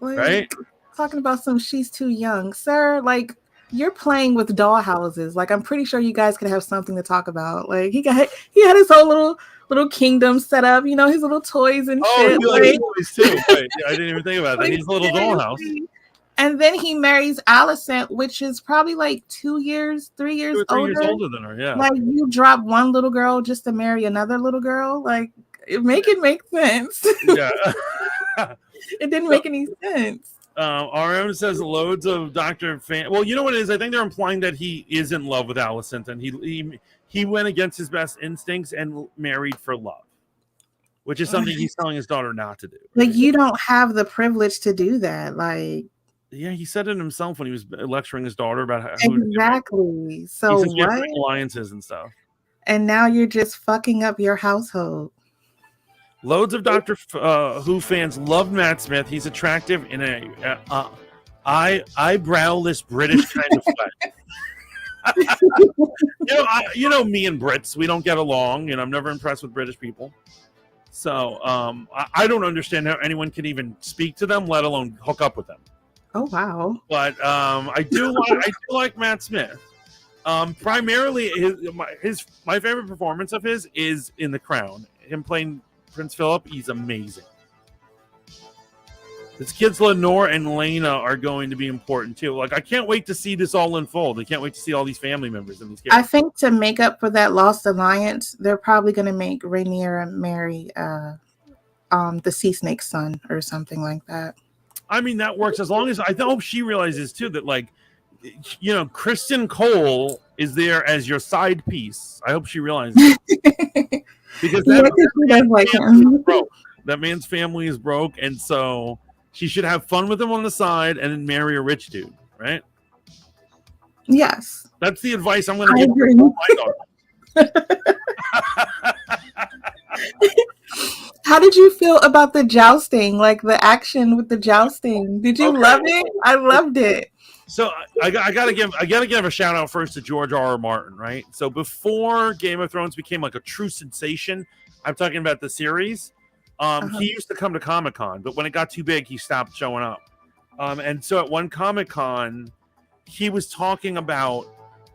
right? Talking about she's too young, sir. Like, you're playing with doll houses. Like, I'm pretty sure you guys could have something to talk about. Like, he had his whole little kingdom set up, his little toys and shit. Oh, like toys too. Right. Yeah, I didn't even think about that. He's a little dollhouse. And then he marries Alicent, which is probably like 3 years older than her. Yeah. Like, you drop one little girl just to marry another little girl. Like, it make sense. Yeah. It didn't make any sense. RM says loads of Dr. Fan. Well, you know what it is? I think they're implying that he is in love with Alicent, and he went against his best instincts and married for love, which is something he's telling his daughter not to do. Right? Like, you don't have the privilege to do that. Like, yeah, he said it himself when he was lecturing his daughter about how exactly. So what? Alliances and stuff. And now you're just fucking up your household. Loads of Doctor Who fans love Matt Smith. He's attractive in a eyebrowless British kind of way. You know me and Brits, we don't get along. I'm never impressed with British people. So I don't understand how anyone can even speak to them, let alone hook up with them. Oh wow! But I do like Matt Smith. Primarily, my favorite performance of his is in The Crown. Him playing Prince Philip, he's amazing. His kids Lenore and Lena are going to be important too. Like, I can't wait to see this all unfold. I can't wait to see all these family members in these kids. I think to make up for that lost alliance, they're probably going to make Rhaenyra marry the Sea Snake's son or something like that. I mean, that works as long as I hope she realizes too that, like, Kristen Cole is there as your side piece. I hope she realizes because that man's family is broke, and so she should have fun with him on the side and then marry a rich dude, right? Yes. That's the advice I'm going to give to my daughter. How did you feel about the jousting, like the action with the jousting? Did you love it? I loved it. So I gotta give a shout out first to George R.R. Martin, right? So before Game of Thrones became like a true sensation, I'm talking about the series. He used to come to Comic-Con, but when it got too big, he stopped showing up. And so at one Comic-Con, he was talking about.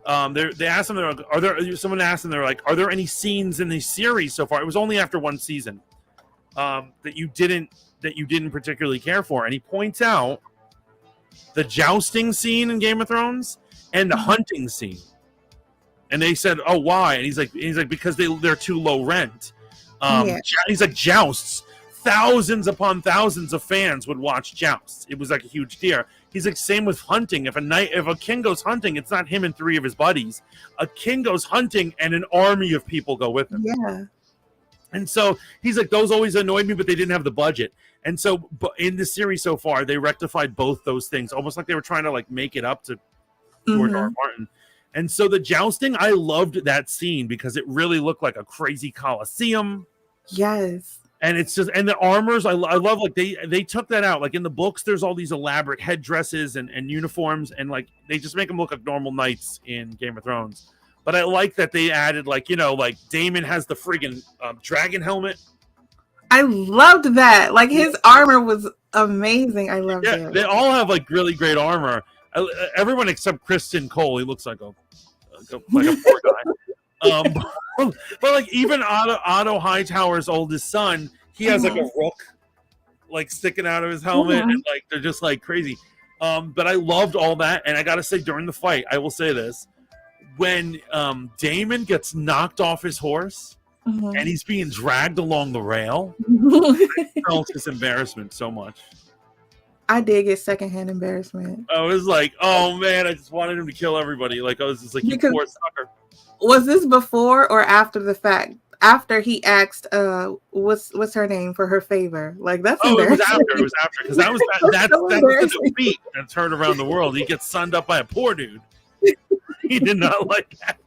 They asked him, someone asked him, they're like, are there any scenes in the series so far? It was only after one season that you didn't particularly care for, and he points out the jousting scene in Game of Thrones and the hunting scene. And they said, "Oh, why?" And he's like, because they're too low rent. He's like, jousts. Thousands upon thousands of fans would watch jousts. It was like a huge deal. He's like, same with hunting. If a king goes hunting, it's not him and three of his buddies. A king goes hunting and an army of people go with him. Yeah. And so he's like, those always annoyed me, but they didn't have the budget. And so in the series so far, they rectified both those things, almost like they were trying to like make it up to George R. R. Martin. And so the jousting, I loved that scene because it really looked like a crazy coliseum. Yes. And it's just, and the armors, I love, like they took that out. Like in the books, there's all these elaborate headdresses and uniforms, and like they just make them look like normal knights in Game of Thrones. But I like that they added, like, you know, like Daemon has the friggin' dragon helmet. I loved that. Like his armor was amazing. I loved it. They all have like really great armor. Everyone except Kristen Cole, he looks like a poor guy. But like even Otto Hightower's oldest son, he has like a rook like sticking out of his helmet, and like they're just like crazy. But I loved all that, and I gotta say, during the fight, I will say this: when Daemon gets knocked off his horse and he's being dragged along the rail, I felt his embarrassment so much. I did get secondhand embarrassment. I was like, oh man, I just wanted him to kill everybody. Like I was just like, you poor sucker. Was this before or after the fact? After he asked, what's her name for her favor? Like that's embarrassing. It was after because that's the defeat that's heard around the world. He gets sunned up by a poor dude. He did not like that.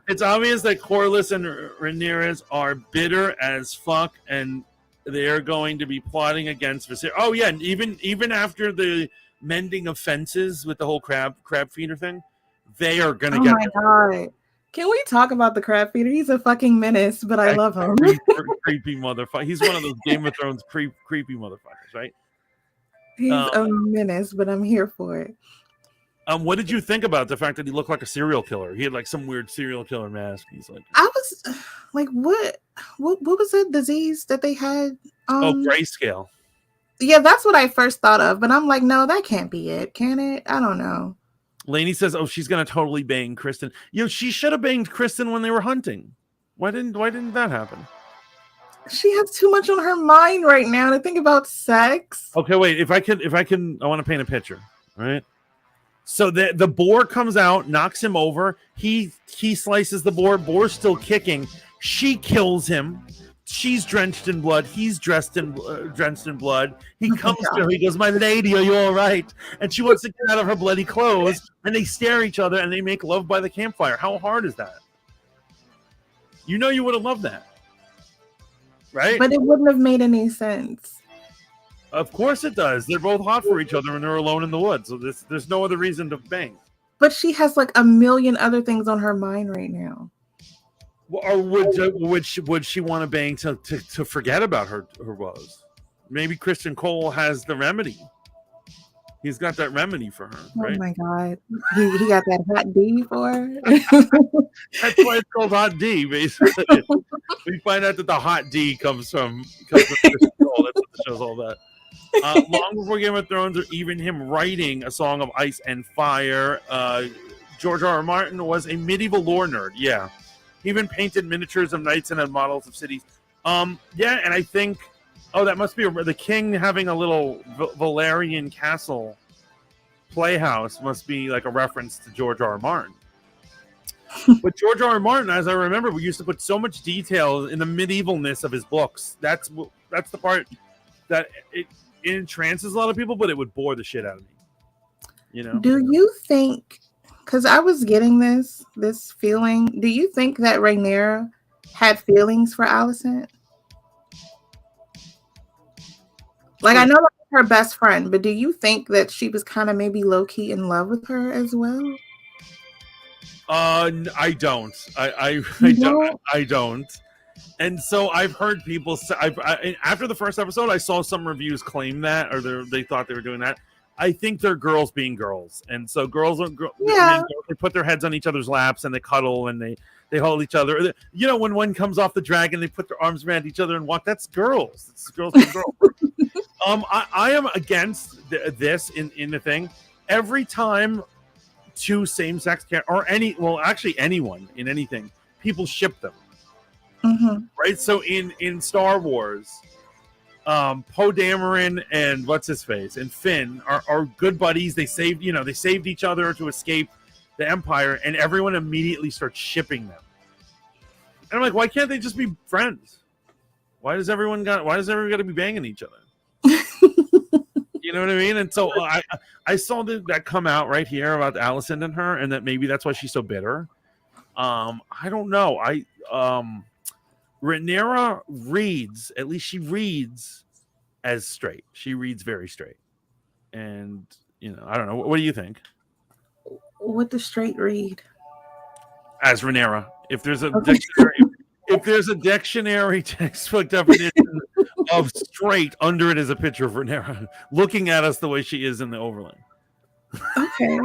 It's obvious that Corlys and Rhaenyra are bitter as fuck, and they are going to be plotting against Viserys. Oh yeah, and even after the mending of fences with the whole crab feeder thing, they are gonna get. Oh my god! Can we talk about the crab feeder? He's a fucking menace, but I love him. Creepy motherfucker. He's one of those Game of Thrones creepy motherfuckers, right? He's a menace, but I'm here for it. What did you think about the fact that he looked like a serial killer? He had like some weird serial killer mask. He's like, I was like, what was that disease that they had? Grayscale. Yeah, that's what I first thought of, but I'm like, no, that can't be it, can it? I don't know. Lainey says, "Oh, she's gonna totally bang Kristen." You know, she should have banged Kristen when they were hunting. Why didn't that happen? She has too much on her mind right now to think about sex. Okay, wait. If I can, I want to paint a picture. All right. So the boar comes out, knocks him over. He slices the boar. Boar's still kicking. She kills him. She's drenched in blood. He's drenched in blood. He comes to her. He goes, "My lady, are you all right?" And she wants to get out of her bloody clothes. And they stare at each other and they make love by the campfire. How hard is that? You know, you would have loved that, right? But it wouldn't have made any sense. Of course it does. They're both hot for each other and they're alone in the woods. So there's no other reason to bang. But she has like a million other things on her mind right now. Or would she want to bang to forget about her woes? Maybe Kristen Cole has the remedy. He's got that remedy for her. Right? Oh my god, he got that hot D for her. That's why it's called Hot D. Basically, we find out that the Hot D comes from Kristen Cole. That's what the show's all about. Long before Game of Thrones, or even him writing A Song of Ice and Fire, George R.R. Martin was a medieval lore nerd. Yeah. He even painted miniatures of knights and had models of cities. Yeah, and I think, that must be the king having a little Valerian castle playhouse must be like a reference to George R.R. Martin. But George R.R. Martin, as I remember, we used to put so much detail in the medievalness of his books. That's the part that it entrances a lot of people, but it would bore the shit out of me. You know? Do you think? Because I was getting this feeling. Do you think that Rhaenyra had feelings for Alicent? Like, I know that's her best friend, but do you think that she was kind of maybe low-key in love with her as well? I don't. I don't. And so I've heard people say, after the first episode, I saw some reviews claim that, or they thought they were doing that. I think they're girls being girls, and so girls they put their heads on each other's laps and they cuddle and they hold each other. You know, when one comes off the dragon, they put their arms around each other and walk. That's girls. It's girls being girls. I am against this in the thing. Every time two same-sex or anyone in anything, people ship them. Mm-hmm. Right? So in Star Wars, Poe Dameron and what's his face and Finn are good buddies. They saved each other to escape the Empire, and everyone immediately starts shipping them. And I'm like, why can't they just be friends? Why does everyone got to be banging each other? You know what I mean? And so I saw that come out right here about Alicent and her, and that maybe that's why she's so bitter. I don't know. Rhaenyra reads, at least she reads as straight. She reads very straight. And, I don't know. What do you think? What the straight read? As Rhaenyra. If there's a Okay. dictionary textbook definition of straight, under it is a picture of Rhaenyra looking at us the way she is in the Overland. Okay.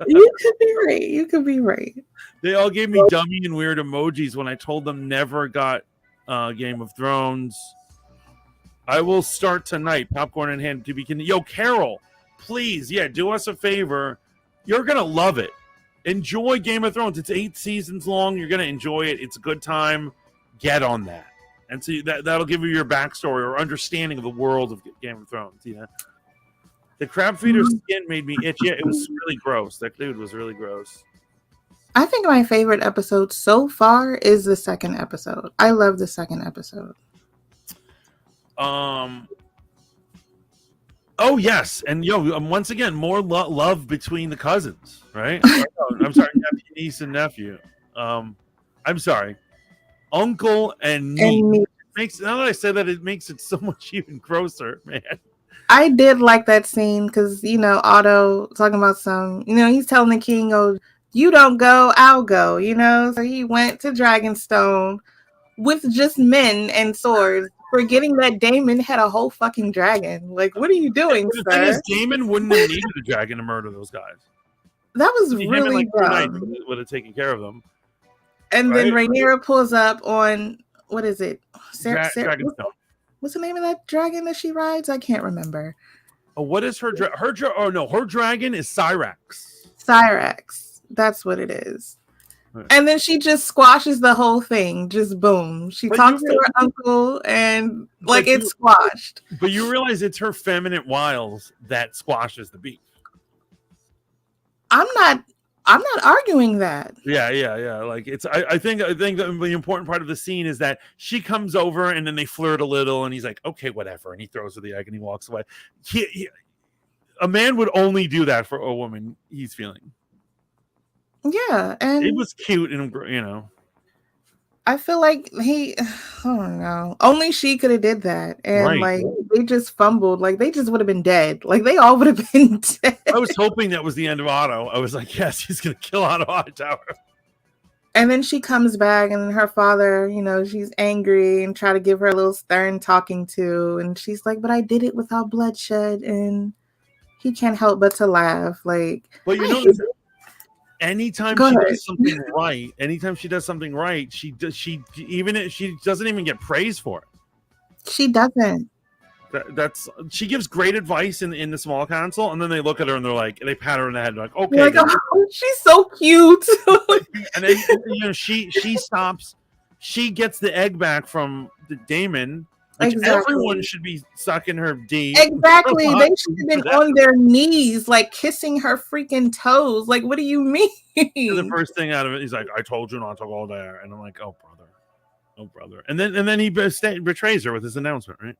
You could be right. You could be right. They all gave me dummy and weird emojis when I told them never got Game of Thrones. I will start tonight. Popcorn in hand to begin. Yo, Carol, please, do us a favor. You're gonna love it. Enjoy Game of Thrones. It's 8 seasons long. You're gonna enjoy it. It's a good time. Get on that, and so that'll give you your backstory or understanding of the world of Game of Thrones. The crab feeder's skin made me itch. Yeah, it was really gross. That dude was really gross. I think my favorite episode so far is the second episode. I love the second episode. Oh yes, and once again, more love between the cousins, right? I'm sorry, niece and nephew. I'm sorry, uncle and niece. Now that I said that, it makes it so much even grosser, man. I did like that scene because Otto talking about he's telling the king, "Oh, you don't go, I'll go." So he went to Dragonstone with just men and swords, forgetting that Daemon had a whole fucking dragon. Like, what are you doing, the sir? thing is, Daemon wouldn't have needed a dragon to murder those guys. That was really dumb. Would have taken care of them. And then Rhaenyra pulls up on, what is it? Dragonstone. What's the name of that dragon that she rides? I can't remember. Oh, what is her her dragon is Syrax. Syrax. That's what it is. Right. And then she just squashes the whole thing. Just boom. She talks to her uncle and it's squashed. But you realize it's her feminine wiles that squashes the beast. I'm not arguing that. Yeah. Like I think the important part of the scene is that she comes over and then they flirt a little and he's like, okay, whatever. And he throws her the egg and he walks away. A man would only do that for a woman he's feeling. Yeah. And it was cute and I feel like I don't know. Only she could have did that. And they just fumbled. Like they just would have been dead. Like they all would have been dead. I was hoping that was the end of Otto. I was like, yes, he's gonna kill Otto Hightower. And then she comes back and her father, she's angry and try to give her a little stern talking to. And she's like, but I did it without bloodshed. And he can't help but to laugh. Like, but anytime she does something right, she doesn't even get praise for it. She doesn't. She gives great advice in the small council, and then they look at her and they're like, they pat her on the head, like, okay, like, oh, she's so cute. And then she stops. She gets the egg back from the Daemon. Which everyone should be sucking her D. Exactly. They should have been on their knees, like kissing her freaking toes. Like, what do you mean? And the first thing out of it, he's like, I told you not to go there. And I'm like, oh, brother. And then he betrays her with his announcement, right?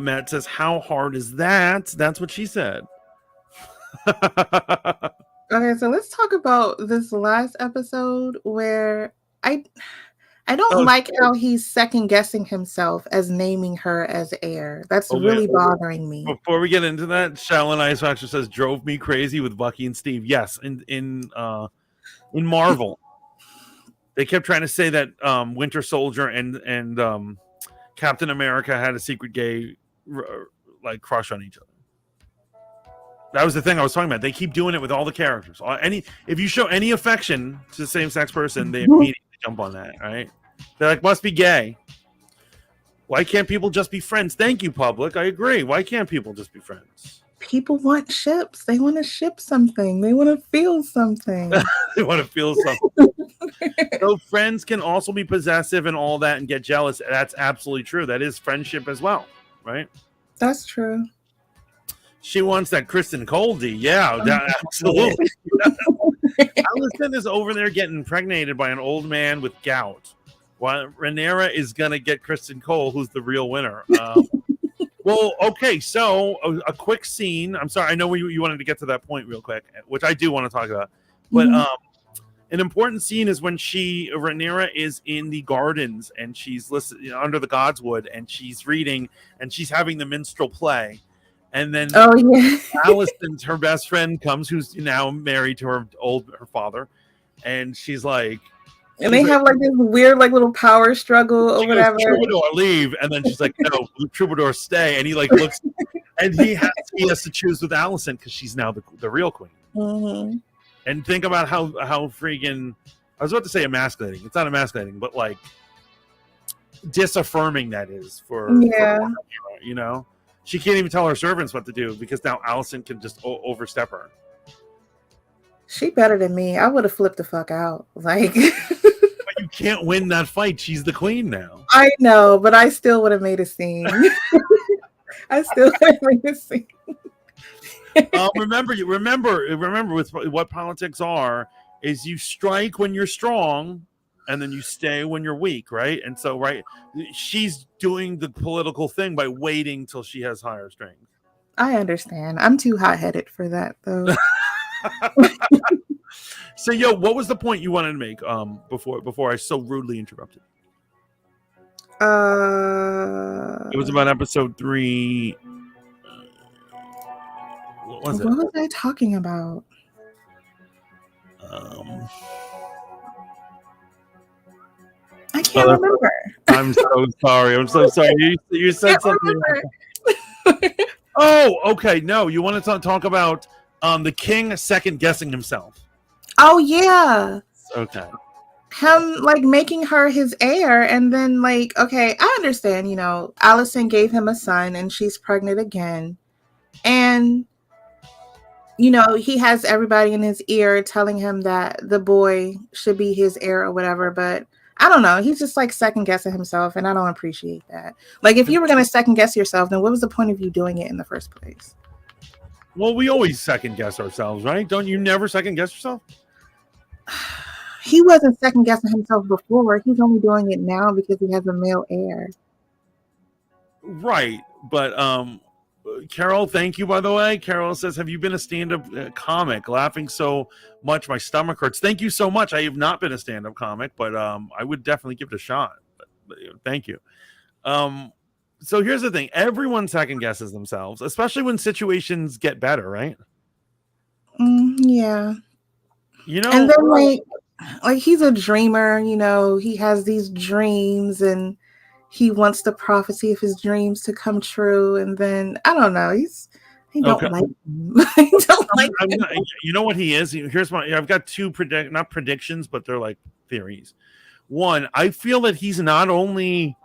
Matt says, how hard is that? That's what she said. Okay, so let's talk about this last episode where I don't like how he's second guessing himself as naming her as heir. That's really bothering me. Before we get into that, Shallon Ice Factor says drove me crazy with Bucky and Steve. Yes, in Marvel, they kept trying to say that Winter Soldier and Captain America had a secret gay crush on each other. That was the thing I was talking about. They keep doing it with all the characters. If you show any affection to the same-sex person, they immediately jump on that, right? They're like, must be gay. Why can't people just be friends? Thank you, public. I agree. Why can't people just be friends? People want ships. They want to ship something. They want to feel something. They want to feel something. So friends can also be possessive and all that and get jealous. That's absolutely true. That is friendship as well, right? That's true. She wants that Kristen Cole D. Yeah, absolutely. Alicent is over there getting impregnated by an old man with gout, while Rhaenyra is gonna get Kristen Cole, who's the real winner. Well, okay, so a quick scene. I'm sorry, I know you wanted to get to that point real quick, which I do want to talk about. But Mhm. an important scene is when Rhaenyra is in the gardens and she's listening under the Godswood and she's reading and she's having the minstrel play, and then Oh yeah. Allison, her best friend, comes, who's now married to her father, and she's like, And they have like this weird like little power struggle or she goes, whatever. "Troubadour, leave," and then she's like, "No, Troubadour, stay." And he like looks, and he has to choose with Allison because she's now the real queen. Mm-hmm. And think about how freaking, I was about to say emasculating. It's not emasculating, but like disaffirming that is for Rhaenyra, you know. She can't even tell her servants what to do because now Allison can just overstep her. She better than me. I would have flipped the fuck out. Like But you can't win that fight. She's the queen now. I know, but I still would have made a scene. I still would have made a scene. Remember with what politics are is you strike when you're strong and then you stay when you're weak, right? And so she's doing the political thing by waiting till she has higher strength. I understand. I'm too hot-headed for that though. So what was the point you wanted to make before I so rudely interrupted? It was about episode 3. What was it? What was I talking about? I can't remember. I'm so sorry. I'm so sorry. You said something. Oh, okay. No, you want to talk about the king second guessing himself. Oh yeah. Okay. Him like making her his heir, and then like, okay, I understand, you know, Allison gave him a son and she's pregnant again. And you know, he has everybody in his ear telling him that the boy should be his heir or whatever, but I don't know. He's just like second guessing himself, and I don't appreciate that. Like, if you were going to second guess yourself, then what was the point of you doing it in the first place? Well, we always second guess ourselves, right? Don't you never second guess yourself? He wasn't second guessing himself before. He's only doing it now because he has a male heir. Right. But Carol, thank you, by the way. Carol says, have you been a stand-up comic? Laughing so much, my stomach hurts. Thank you so much. I have not been a stand-up comic, but I would definitely give it a shot. But thank you. So here's the thing. Everyone second guesses themselves, especially when situations get better, right? Yeah. You know, and then like he's a dreamer, you know, he has these dreams and he wants the prophecy of his dreams to come true. And then I don't know, he don't like him. I don't like him. You know what he is? Here's I've got two not predictions, but they're like theories. One, I feel that he's not only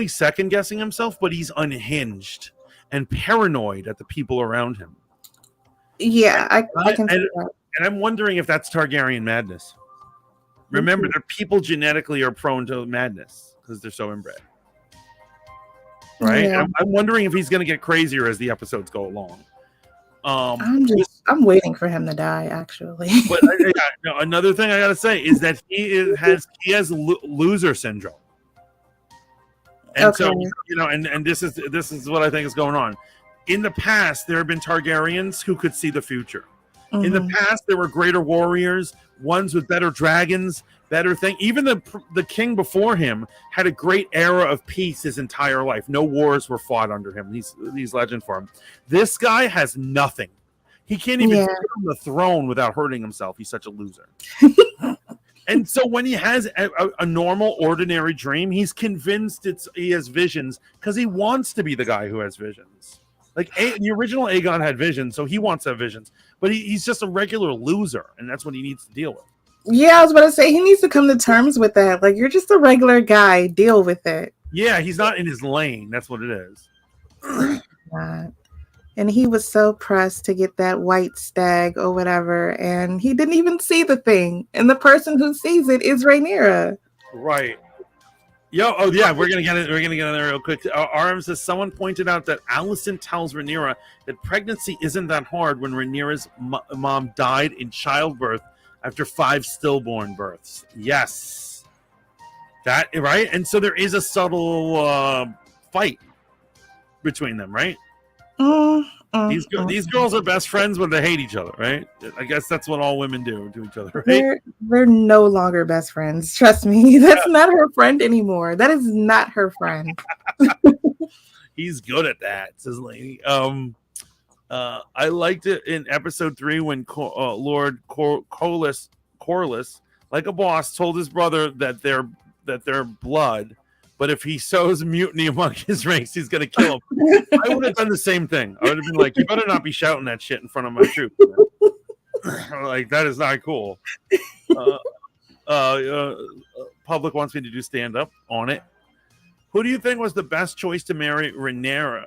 second guessing himself, but he's unhinged and paranoid at the people around him. Yeah, I can see that. And I'm wondering if that's Targaryen madness. Remember, their people genetically are prone to madness because they're so inbred. Right? Yeah. I'm wondering if he's going to get crazier as the episodes go along. I'm waiting for him to die, actually. But another thing I got to say is that he has loser syndrome. And so, you know, and this is what I think is going on. In the past, there have been Targaryens who could see the future. In the past, there were greater warriors, ones with better dragons, better thing. Even the king before him had a great era of peace his entire life. No wars were fought under him. He's legend for him. This guy has nothing. He can't even sit on the throne without hurting himself. He's such a loser. And so when he has a normal, ordinary dream, he's convinced he has visions because he wants to be the guy who has visions. Like the original Aegon had visions, so he wants to have visions. But he's just a regular loser, and that's what he needs to deal with. Yeah, I was about to say, he needs to come to terms with that. Like, you're just a regular guy. Deal with it. Yeah, he's not in his lane. That's what it is. And he was so pressed to get that white stag or whatever, and he didn't even see the thing. And the person who sees it is Rhaenyra. Right. Oh yeah, we're gonna get it. We're gonna get in there real quick. RM says someone pointed out that Allison tells Rhaenyra that pregnancy isn't that hard when Rhaenyra's mom died in childbirth after 5 stillborn births. Yes, that right. And so there is a subtle fight between them, right? These These girls are best friends when they hate each other, right? I guess that's what all women do to each other, right? They're no longer best friends. Trust me, that's not her friend anymore. That is not her friend. He's good at that, says Lainey. I liked it in episode 3 when Lord Corlys, like a boss, told his brother that they're blood, but if he sows mutiny among his race, he's gonna kill him. I would have done the same thing. I would have been like, "You better not be shouting that shit in front of my troops." Like, that is not cool. Public wants me to do stand up on it. Who do you think was the best choice to marry Rhaenyra?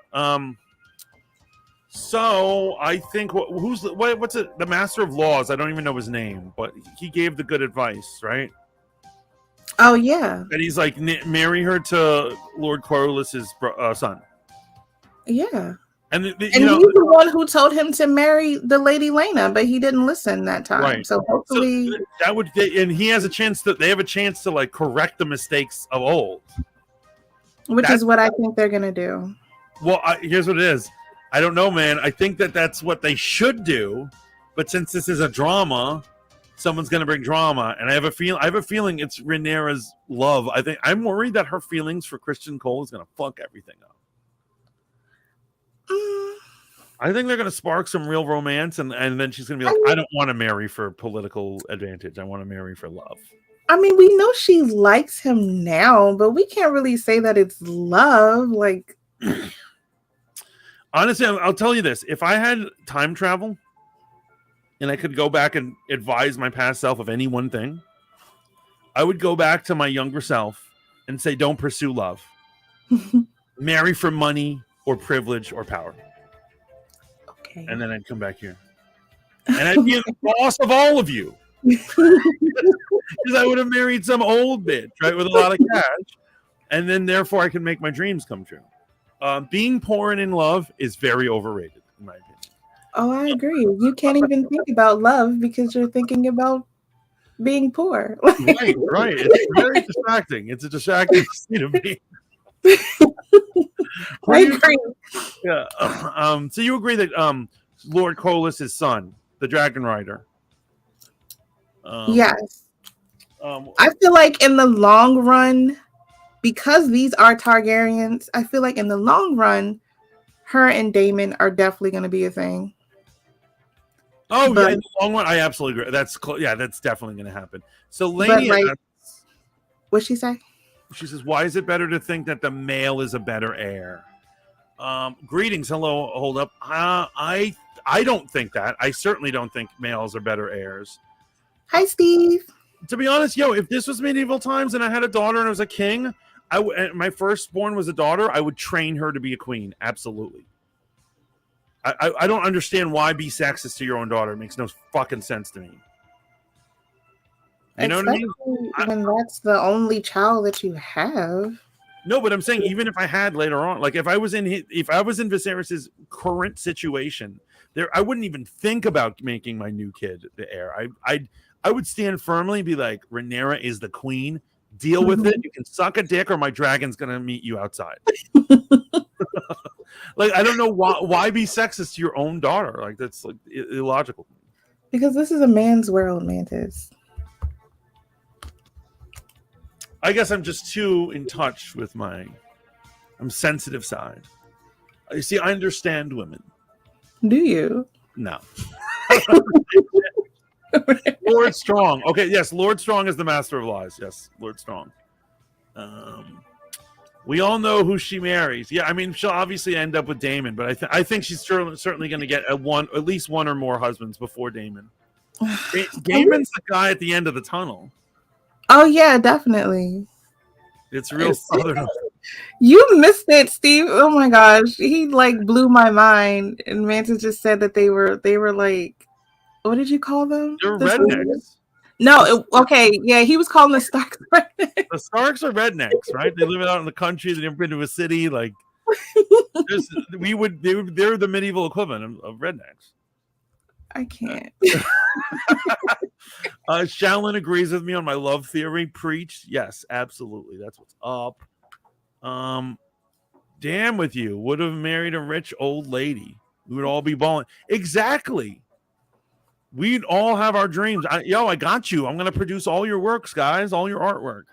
So I think what's it? The Master of Laws. I don't even know his name, but he gave the good advice, right? Oh yeah, And he's like, marry her to Lord Corlys's son. yeah. And And he's the one who told him to marry the Lady Lena, but he didn't listen that time. Right. So hopefully, that would, and he has a chance they have a chance to like correct the mistakes of old. which is what I think they're gonna do. Well, here's what it is. I don't know, man. I think that's what they should do, but since this is a drama, someone's going to bring drama, and I have a feeling it's Rhaenyra's love. I'm worried that her feelings for Christian Cole is going to fuck everything up. I think they're going to spark some real romance, and then she's going to be like, I don't want to marry for political advantage. I want to marry for love. I mean, we know she likes him now, but we can't really say that it's love. Like, honestly, I'll tell you this. If I had time travel and I could go back and advise my past self of any one thing, I would go back to my younger self and say, don't pursue love. Marry for money or privilege or power. okay. And then I'd come back here. And I'd be the boss of all of you. Because I would have married some old bitch, right, with a lot of cash. And then, therefore, I can make my dreams come true. Being poor and in love is very overrated, in my opinion. Oh, I agree. You can't even think about love because you're thinking about being poor. Right. It's very distracting. It's a distracting state of being. I agree. Yeah. So you agree that Lord Corlys' son, the Dragon Rider. Yes. I feel like in the long run, because these are Targaryens, I feel like in the long run, her and Daemon are definitely going to be a thing. Oh, yeah, in the long run, I absolutely agree. That's definitely going to happen. So, Lainey, what'd she say? She says, "Why is it better to think that the male is a better heir?" Greetings, hello, hold up. I don't think that. I certainly don't think males are better heirs. Hi, Steve. To be honest, if this was medieval times and I had a daughter and I was a king, and my firstborn was a daughter, I would train her to be a queen. Absolutely. I don't understand why be sexist to your own daughter. It makes no fucking sense to me. You know what I mean? When that's the only child that you have. No, but I'm saying even if I had later on, like if I was in Viserys's current situation, I wouldn't even think about making my new kid the heir. I would stand firmly and be like, Rhaenyra is the queen. Deal with it. You can suck a dick, or my dragon's gonna meet you outside. Like, I don't know why be sexist to your own daughter. Like, that's like illogical. Because this is a man's world, Mantis. I guess I'm just too in touch with I'm sensitive side. You see, I understand women. Do you? No. Lord Strong. Okay, yes, Lord Strong is the Master of Lies. Yes, Lord Strong. We all know who she marries. Yeah, I mean, she'll obviously end up with Daemon, but I think she's certainly going to get at least one or more husbands before Daemon. Daemon's the guy at the end of the tunnel. Oh yeah, definitely. It's real southern. You missed it, Steve. Oh my gosh, he like blew my mind. And Mantis just said that they were like, what did you call them? They're rednecks. No, okay, yeah, he was calling the Starks rednecks. The Starks are rednecks, right? They live out in the country. They never been to a city. Like, they're the medieval equivalent of rednecks. I can't. Shaolin agrees with me on my love theory. Preach. Yes, absolutely. That's what's up. damn with you. Would have married a rich old lady. We would all be balling. Exactly. We'd all have our dreams. I got you. I'm gonna produce all your works, guys, all your artwork.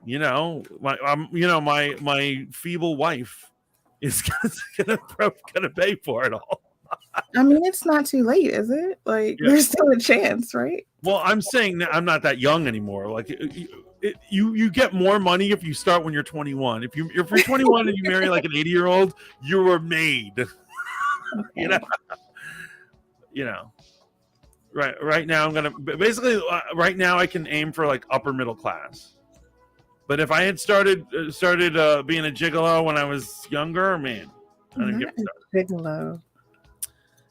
You know, my feeble wife is gonna pay for it all. I mean, it's not too late, is it? Like, there's still a chance, right? Well, I'm saying that I'm not that young anymore. Like, you get more money if you start when you're 21. If you're 21 and you marry like an 80-year-old, you were made. Okay. You know. Right now I'm gonna basically right now I can aim for like upper middle class. But if I had started being a gigolo when I was younger, man, I didn't get gigolo.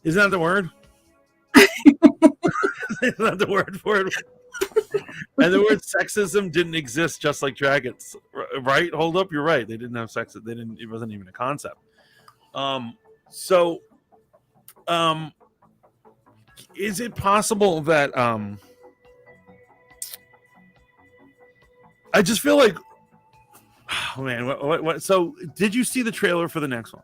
Isn't that the word? Isn't that the word for it? And the word sexism didn't exist, just like dragons, right? Hold up, you're right. They didn't have sex. They didn't. It wasn't even a concept. Is it possible that I just feel like, oh man, what? So, did you see the trailer for the next one?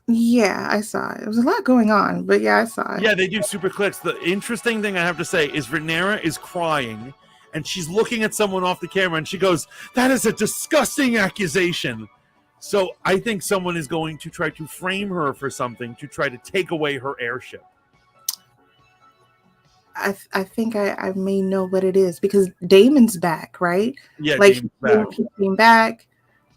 Yeah, I saw it. There was a lot going on, but yeah, I saw it. Yeah, they do super clicks. The interesting thing I have to say is Rhaenyra is crying and she's looking at someone off the camera and she goes, "That is a disgusting accusation." So I think someone is going to try to frame her for something to try to take away her heirship. I think I may know what it is because Damon's back, right? Yeah, like Damon's he came back.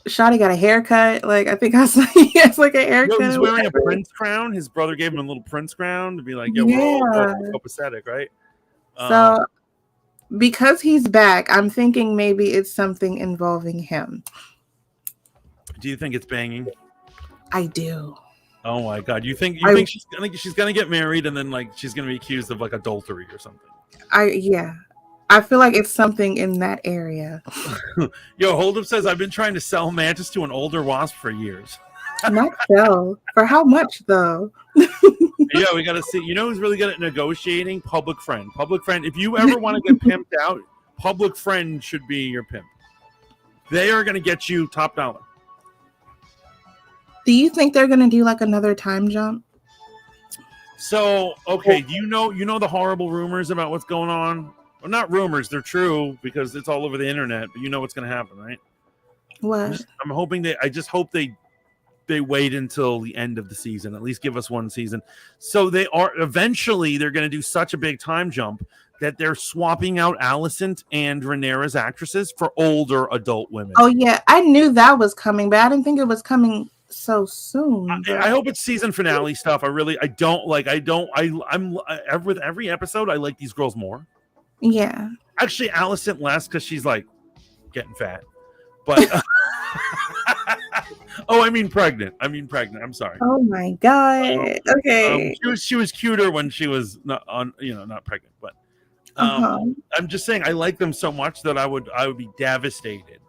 Shotty got a haircut. Like I think I saw he has like a haircut. He's wearing a prince crown. His brother gave him a little prince crown to be like, "Yo, we're all copacetic, right?" So because he's back, I'm thinking maybe it's something involving him. Do you think it's banging? I do. Oh my god! You think she's gonna get married and then like she's gonna be accused of like adultery or something? I feel like it's something in that area. Yo, Holdup says I've been trying to sell Mantis to an older wasp for years. Not sell for how much though? Yeah, we got to see. You know who's really good at negotiating? Public Friend. Public Friend. If you ever want to get pimped out, Public Friend should be your pimp. They are going to get you top dollar. Do you think they're going to do like another time jump? So, okay, you know the horrible rumors about what's going on? Well, not rumors, they're true because it's all over the internet, but you know what's going to happen, right? What? I'm hoping I just hope they wait until the end of the season, at least give us one season. So they're going to do such a big time jump that they're swapping out Alicent and Rhaenyra's actresses for older adult women. Oh yeah, I knew that was coming, but I didn't think it was coming so soon. I hope it's season finale stuff. I'm with every episode I like these girls more. Yeah. Actually, Alicent less because she's like getting fat. But I mean pregnant. I'm sorry. Oh my god. Okay. She was cuter when she was not pregnant. But I'm just saying I like them so much that I would be devastated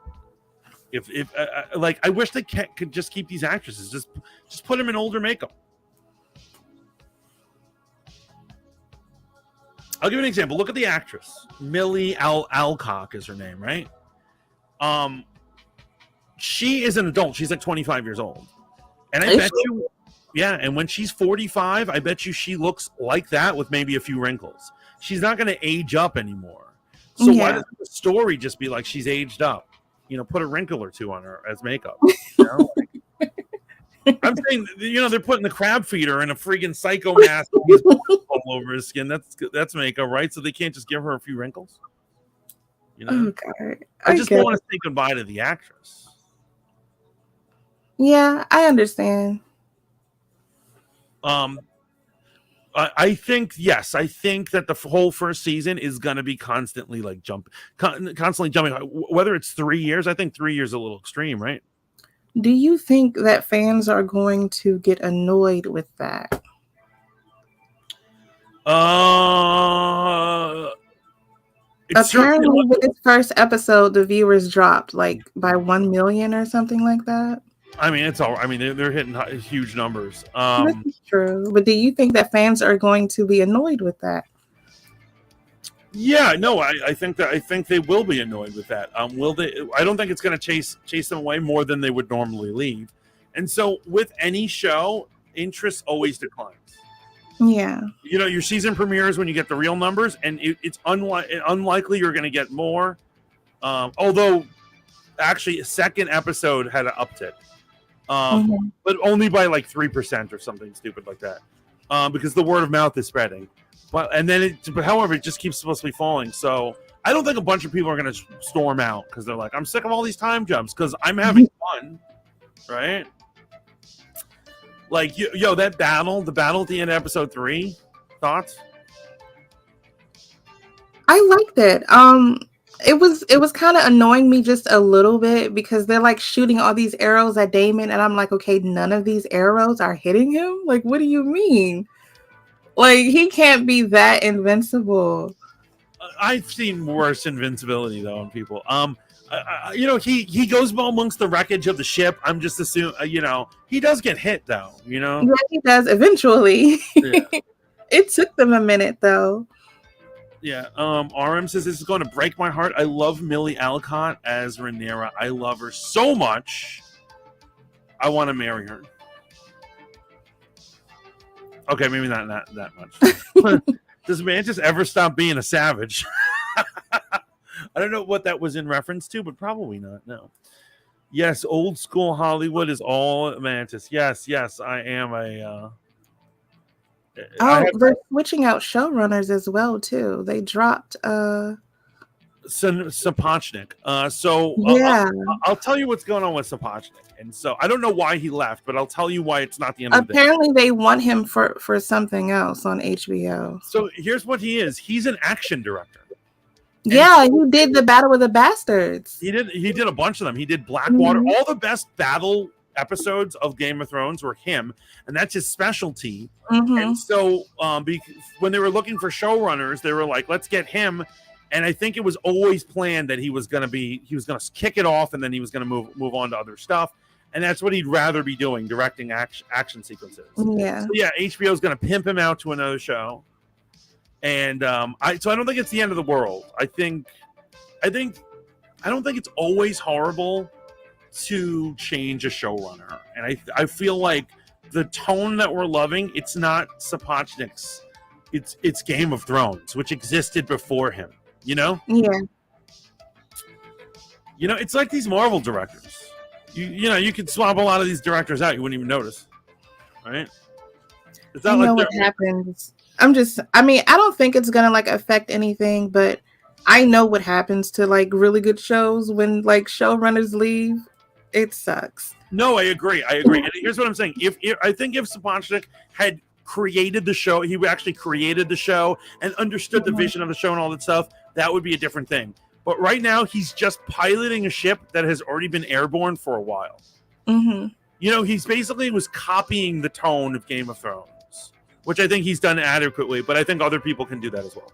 if I wish they could just keep these actresses. Just put them in older makeup. I'll give you an example. Look at the actress. Millie Alcock is her name, right? She is an adult. She's like 25 years old. And I bet you, yeah, and when she's 45, I bet you she looks like that with maybe a few wrinkles. She's not going to age up anymore. So why doesn't the story just be like she's aged up? You know, put a wrinkle or two on her as makeup. You know? I'm saying, they're putting the crab feeder in a freaking psycho mask all over his skin. That's makeup, right? So they can't just give her a few wrinkles. You know, okay. I just want to say goodbye to the actress. Yeah, I understand. I think that the whole first season is going to be constantly like constantly jumping. Whether it's 3 years, I think 3 years is a little extreme, right? Do you think that fans are going to get annoyed with that? Apparently, with its first episode, the viewers dropped like by 1 million or something like that. I mean, it's all. I mean, they're hitting huge numbers. That's true, but do you think that fans are going to be annoyed with that? Yeah, no, I think they will be annoyed with that. Will they? I don't think it's going to chase them away more than they would normally leave. And so, with any show, interest always declines. Yeah. You know, your season premieres when you get the real numbers, and it's unlikely you're going to get more. Although, actually, a second episode had an uptick, but only by like 3% or something stupid like that, because the word of mouth is spreading. But however, it just keeps supposedly falling. So I don't think a bunch of people are going to storm out because they're like, I'm sick of all these time jumps because I'm having fun, right? Like, the battle at the end of episode 3, thoughts? I liked it. It was kind of annoying me just a little bit because they're like shooting all these arrows at Damon, and I'm like, okay, none of these arrows are hitting him. Like, what do you mean? Like, he can't be that invincible. I've seen worse invincibility though on people. He goes amongst the wreckage of the ship. I'm just assuming, he does get hit though. Yeah, he does eventually. Yeah. It took them a minute though. Yeah. RM says this is going to break my heart. I love Millie Alcott as Rhaenyra. I love her so much. I want to marry her. Okay, maybe not that much. Does Mantis ever stop being a savage? I don't know what that was in reference to, but probably not. No. Yes, old school Hollywood is all Mantis. Yes, I am a. They're switching out showrunners as well too. They dropped Sapochnik. I'll tell you what's going on with Sapochnik. And so I don't know why he left, but I'll tell you why it's not the end of the day. Apparently they want him for something else on HBO. So here's what he is. He's an action director. Yeah, he did the Battle of the Bastards. He did a bunch of them. He did Blackwater. Mm-hmm. All the best battle episodes of Game of Thrones were him, and that's his specialty. Mm-hmm. And so when they were looking for showrunners, they were like, let's get him. And I think it was always planned that he was going to kick it off, and then he was going to move on to other stuff. And that's what he'd rather be doing, directing action sequences. Yeah. So yeah, HBO is going to pimp him out to another show. And I don't think it's the end of the world. I don't think it's always horrible to change a showrunner. And I feel like the tone that we're loving, it's not Sapochnik's, it's Game of Thrones, which existed before him, Yeah. It's like these Marvel directors. You could swap a lot of these directors out, you wouldn't even notice. Right? It's not what happens. I don't think it's gonna like affect anything, but I know what happens to like really good shows when like showrunners leave. It sucks. No, I agree. And here's what I'm saying. I think if Sapochnik had created the show, he actually created the show and understood the vision of the show and all that stuff, that would be a different thing. But right now, he's just piloting a ship that has already been airborne for a while. Mm-hmm. He's basically was copying the tone of Game of Thrones, which I think he's done adequately, but I think other people can do that as well.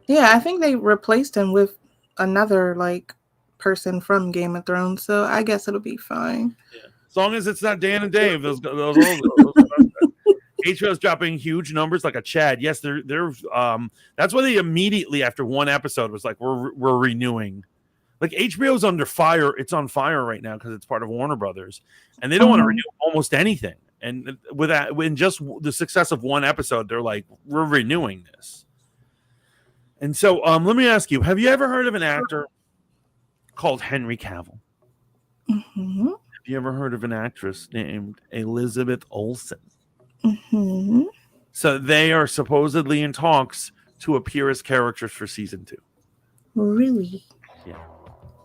Yeah, I think they replaced him with another like person from Game of Thrones, so I guess it'll be fine. Yeah. As long as it's not Dan and Dave, those HBO's dropping huge numbers like a Chad. Yes, they're that's why they immediately after one episode was like, we're renewing. Like HBO's under fire. It's on fire right now because it's part of Warner Brothers, and they don't want to renew almost anything. And with that, when just the success of one episode, they're like, we're renewing this. And so, let me ask you: have you ever heard of an actor called Henry Cavill? Mm-hmm. Have you ever heard of an actress named Elizabeth Olsen? Mm-hmm. So they are supposedly in talks to appear as characters for season 2. Really? Yeah.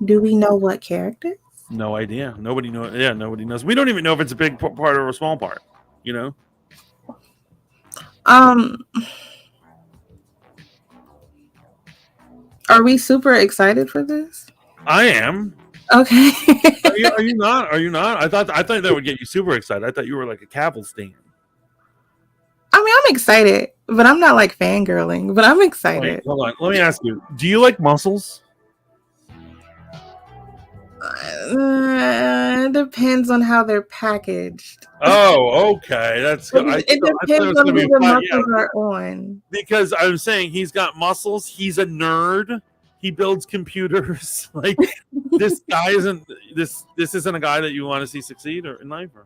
Do we know what characters? No idea. Nobody knows. Yeah, nobody knows. We don't even know if it's a big part or a small part. Are we super excited for this? I am. Okay. Are you not? Are you not? I thought that would get you super excited. I thought you were like a Cavill stan. I mean, I'm excited, but I'm not like fangirling, but I'm excited. Wait, hold on. Let me ask you. Do you like muscles? It depends on how they're packaged. Oh, okay. That's good. It depends on who the muscles are on. Because I was saying he's got muscles. He's a nerd. He builds computers. Like this guy isn't this isn't a guy that you want to see succeed or in life. Or?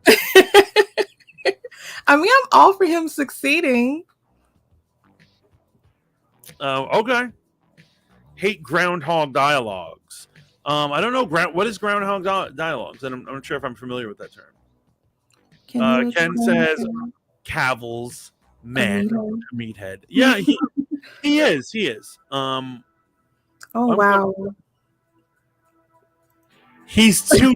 I mean, I'm all for him succeeding. Okay. Hate groundhog dialogues. I don't know what is groundhog dialogues, and I'm not sure if I'm familiar with that term. Ken says Cavill's man meathead. Yeah, he is. Oh wow. He's too.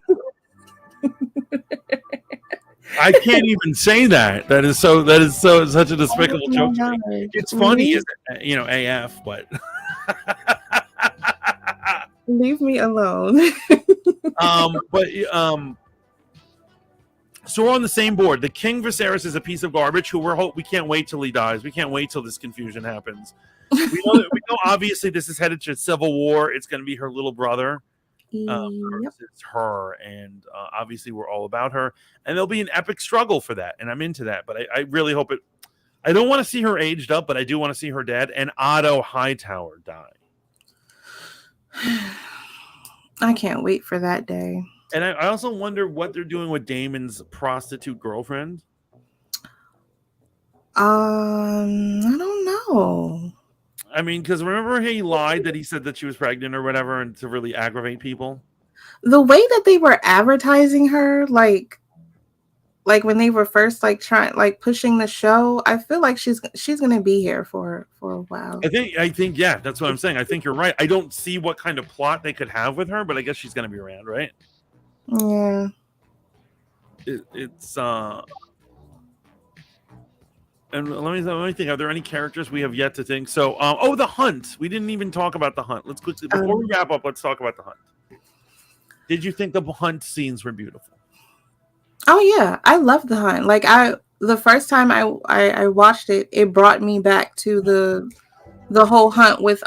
I can't even say that. That is such a despicable joke. It's funny, isn't it? AF, but leave me alone. So we're on the same board. The King Viserys is a piece of garbage who we can't wait till he dies. We can't wait till this confusion happens. We know obviously this is headed to civil war. It's going to be her little brother. It's her, and obviously we're all about her, and there'll be an epic struggle for that, and I'm into that. But I really hope it. I don't want to see her aged up, but I do want to see her dead and Otto Hightower die. I can't wait for that day. And I also wonder what they're doing with Daemon's prostitute girlfriend. I don't know. I mean, because remember he lied that he said that she was pregnant or whatever, and to really aggravate people. The way that they were advertising her, like when they were first pushing the show, I feel like she's gonna be here for a while. I think yeah, that's what I'm saying. I think you're right. I don't see what kind of plot they could have with her, but I guess she's gonna be around, right? Yeah. It's and let me think. Are there any characters we have yet to think? So, the hunt. We didn't even talk about the hunt. Let's quickly before we wrap up. Let's talk about the hunt. Did you think the hunt scenes were beautiful? Oh yeah, I love the hunt. Like the first time I watched it, it brought me back to the whole hunt with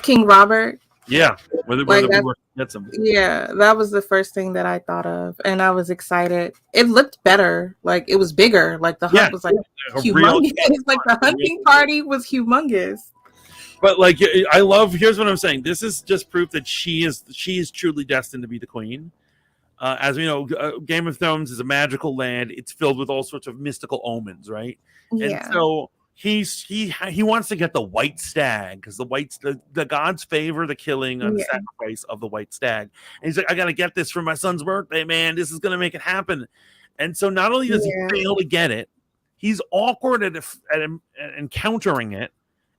King Robert. Yeah, yeah, that was the first thing that I thought of, and I was excited. It looked better, like it was bigger. Like the hunt was like humongous. Like the hunting party was humongous. But like, I love. Here's what I'm saying. This is just proof that she is truly destined to be the queen. As we know, Game of Thrones is a magical land. It's filled with all sorts of mystical omens, right? Yeah. And so he wants to get the white stag because the gods favor the killing and the sacrifice of the white stag. And he's like, I got to get this for my son's birthday, man. This is going to make it happen. And so not only does he fail to get it, he's awkward at encountering it.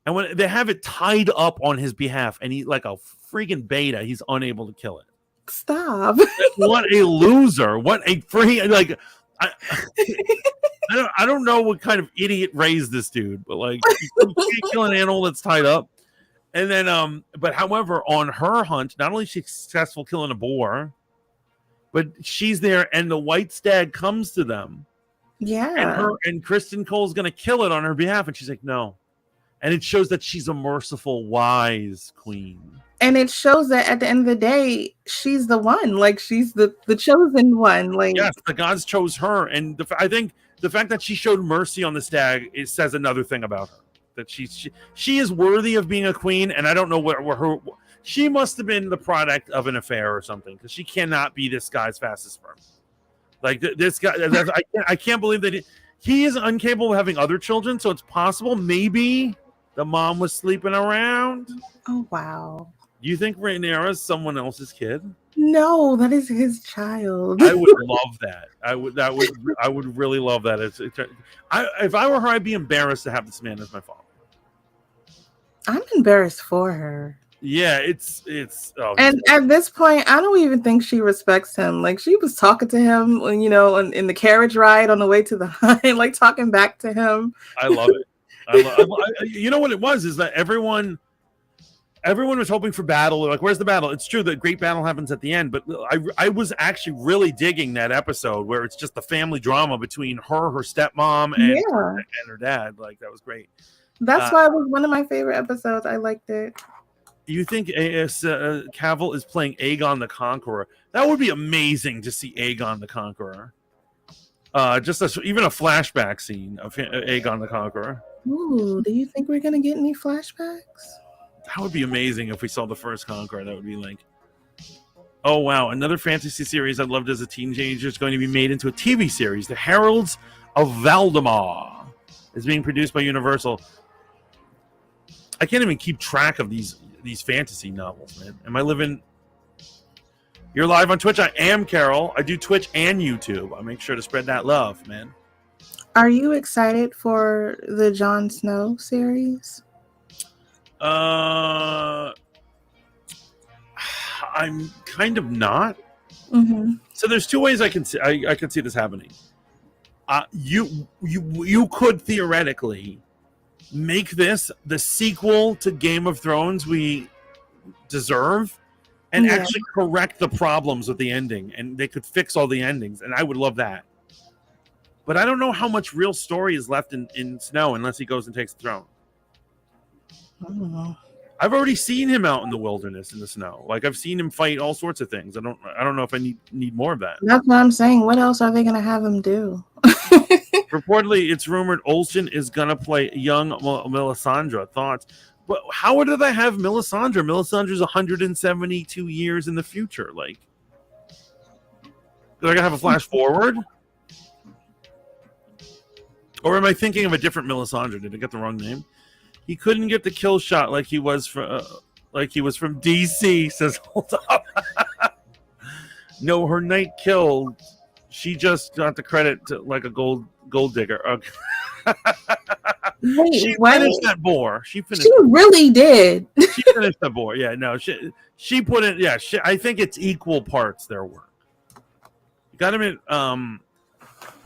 And when they have it tied up on his behalf, and he like a freaking beta, he's unable to kill it. Stop! What a loser! What a free like. I don't know what kind of idiot raised this dude, but like you can't kill an animal that's tied up. And then but however, on her hunt, not only is she successful killing a boar, but she's there and the white stag comes to them. Yeah. And Kristen Cole's gonna kill it on her behalf, and she's like, no. And it shows that she's a merciful, wise queen. And it shows that at the end of the day, she's the one. Like she's the chosen one. Like yes, the gods chose her, and I think the fact that she showed mercy on the stag says another thing about her. That she is worthy of being a queen, and I don't know where her. She must have been the product of an affair or something, because she cannot be this guy's fastest sperm. Like this guy, I can't believe that he is incapable of having other children. So it's possible maybe the mom was sleeping around. Oh wow. Do you think Rhaenyra is someone else's kid? No, that is his child. I would love that. I would really love that. If I were her, I'd be embarrassed to have this man as my father. I'm embarrassed for her. Yeah, it's. And at this point, I don't even think she respects him. Like she was talking to him, in the carriage ride on the way to the hunt, like talking back to him. I love it. You know what it was is that everyone was hoping for battle. Like, where's the battle? It's true that great battle happens at the end, but I was actually really digging that episode where it's just the family drama between her stepmom, and her dad. Like, that was great. That's why it was one of my favorite episodes. I liked it. You think Cavill is playing Aegon the Conqueror? That would be amazing to see Aegon the Conqueror. Even a flashback scene of Aegon the Conqueror. Ooh, do you think we're gonna get any flashbacks? That would be amazing if we saw the first Conqueror. That would be like, oh wow, another fantasy series I loved as a teenager is going to be made into a TV series. The Heralds of Valdemar is being produced by Universal. I can't even keep track of these fantasy novels, man. Am I living? You're live on Twitch. I am, Carol. I do Twitch and YouTube. I make sure to spread that love, man. Are you excited for the Jon Snow series? I'm kind of not. Mm-hmm. So there's two ways I can see. I can see this happening. You could theoretically make this the sequel to Game of Thrones we deserve, and actually correct the problems with the ending, and they could fix all the endings, and I would love that. But I don't know how much real story is left in Snow unless he goes and takes the throne. I don't know. I've already seen him out in the wilderness in the snow. Like, I've seen him fight all sorts of things. I don't know if I need more of that. That's what I'm saying. What else are they gonna have him do? Reportedly, it's rumored Olsen is gonna play young Melisandre. Thoughts? But how do they have Melisandre? Melisandre's 172 years in the future. Like, they're gonna have a flash forward, or am I thinking of a different Melisandre? Did I get the wrong name? He couldn't get the kill shot like he was from DC. Says, hold up. No, her knight killed. She just got the credit to, like a gold digger. Okay. Wait, She what? finished that boar. She Really did. She finished the boar. Yeah, no, she put it. Yeah, I think it's equal parts their work. You got him in.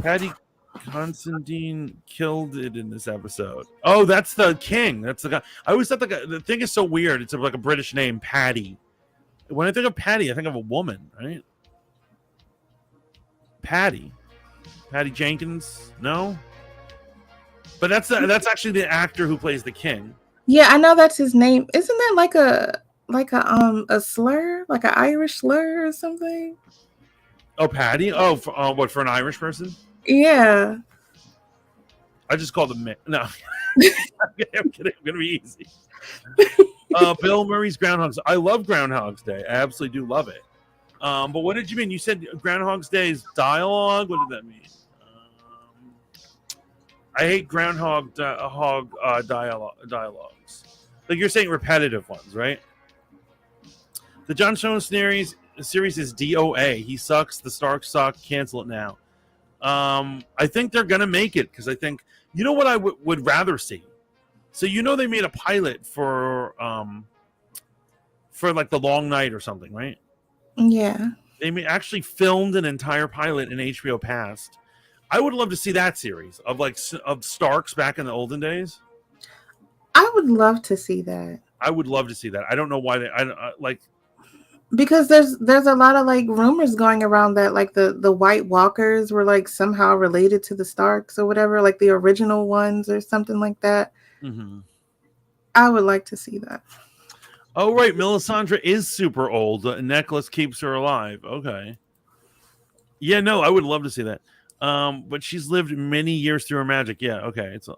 Paddy Considine killed it in this episode. Oh, that's the king. That's the guy. I always thought the thing is so weird. It's like a British name, Paddy. When I think of Paddy, I think of a woman, right? Paddy Jenkins. No, but that's actually the actor who plays the king. Yeah, I know that's his name. Isn't that like a slur, like an Irish slur or something? Oh, Paddy. Oh, for an Irish person? Yeah. I just called him Mick. No, I'm kidding. I'm gonna be easy. Bill Murray's Groundhog's. I love Groundhog's Day. I absolutely do love it. But what did you mean? You said Groundhog's Day's dialogue. What did that mean? I hate Groundhog dialogues. Like, you're saying repetitive ones, right? The Jon Snow series is DOA. He sucks. The Starks suck. Cancel it now. I think they're gonna make it because I think, you know what I would rather see. So they made a pilot for like The Long Night or something, right? Yeah. They actually filmed an entire pilot in HBO Past. I would love to see that series of Starks back in the olden days. I would love to see that. I would love to see that. I don't know why because there's a lot of like rumors going around that like the White Walkers were like somehow related to the Starks or whatever, like the original ones or something like that. Mm-hmm. I would like to see that. Oh, right. Melisandre is super old. The necklace keeps her alive. Okay. Yeah, no, I would love to see that. But she's lived many years through her magic. Yeah, okay. It's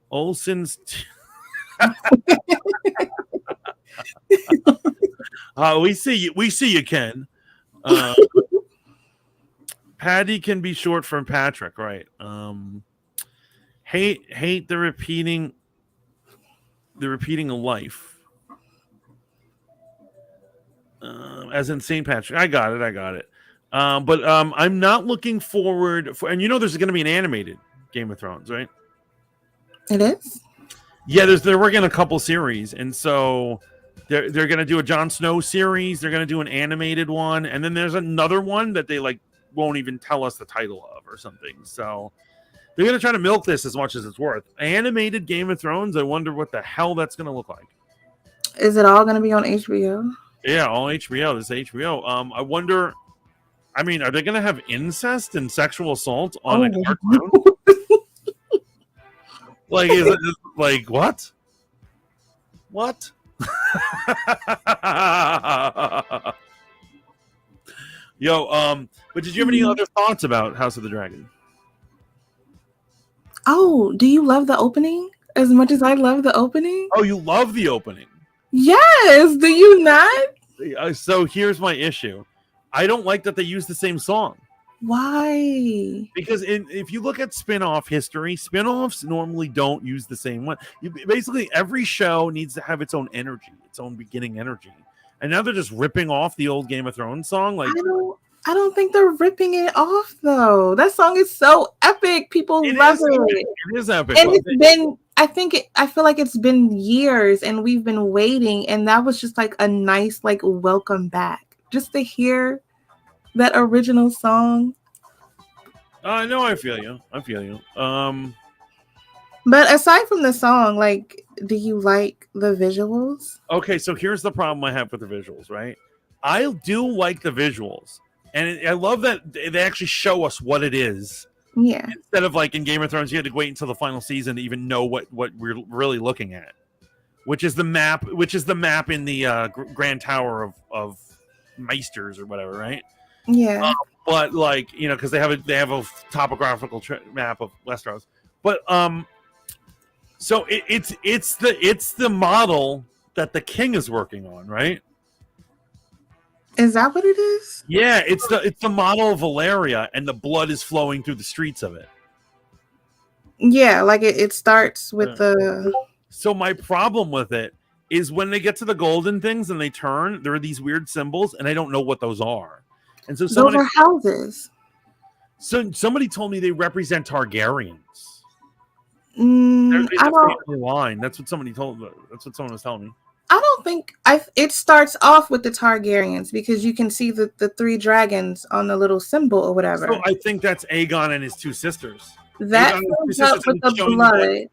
Olsen's. We see you, Ken. Paddy can be short for Patrick, right? Hate the repeating of life. As in St. Patrick. I got it. But I'm not looking forward for, and there's going to be an animated Game of Thrones, right? It is? Yeah, they're working on a couple series, and so they're going to do a Jon Snow series. They're going to do an animated one, and then there's another one that they won't even tell us the title of or something. So they're going to try to milk this as much as it's worth. Animated Game of Thrones. I wonder what the hell that's going to look like. Is it all going to be on HBO? Yeah, all HBO. This is HBO. I wonder. I mean, are they going to have incest and sexual assault on a cartoon? Is it what? What? Yo, but did you have any other thoughts about House of the Dragon? Oh, do you love the opening as much as I love the opening? Oh, you love the opening. Yes. Do you not? So here's my issue. I don't like that they use the same song. Why? Because if you look at spin-off history, spin-offs normally don't use the same one. Basically, every show needs to have its own energy, its own beginning energy. And now they're just ripping off the old Game of Thrones song. Like, I don't think they're ripping it off though. That song is so epic. People love it. It is epic. And it's been, I feel like it's been years and we've been waiting. And that was just like a nice, like, welcome back. Just to hear that original song. No, I feel you. But aside from the song, like, do you like the visuals? Okay, so here's the problem I have with the visuals, right? I do like the visuals. And I love that they actually show us what it is. Yeah. Instead of like in Game of Thrones, you had to wait until the final season to even know what we're really looking at. Which is the map in the Grand Tower of Meisters or whatever, right? Yeah. But like, you know, because they have a topographical map of Westeros. But so it's the model that the king is working on, right? Is that what it is? Yeah, it's the model of Valeria, and the blood is flowing through the streets of it. Yeah, like it starts with the. So my problem with it is when they get to the golden things and they turn, there are these weird symbols, and I don't know what those are. And so those are houses. So somebody told me they represent Targaryens. I don't. Line. That's what somebody told. That's what someone was telling me. I don't think it starts off with the Targaryens because you can see the three dragons on the little symbol or whatever. So I think that's Aegon and his two sisters. That comes up with the blood.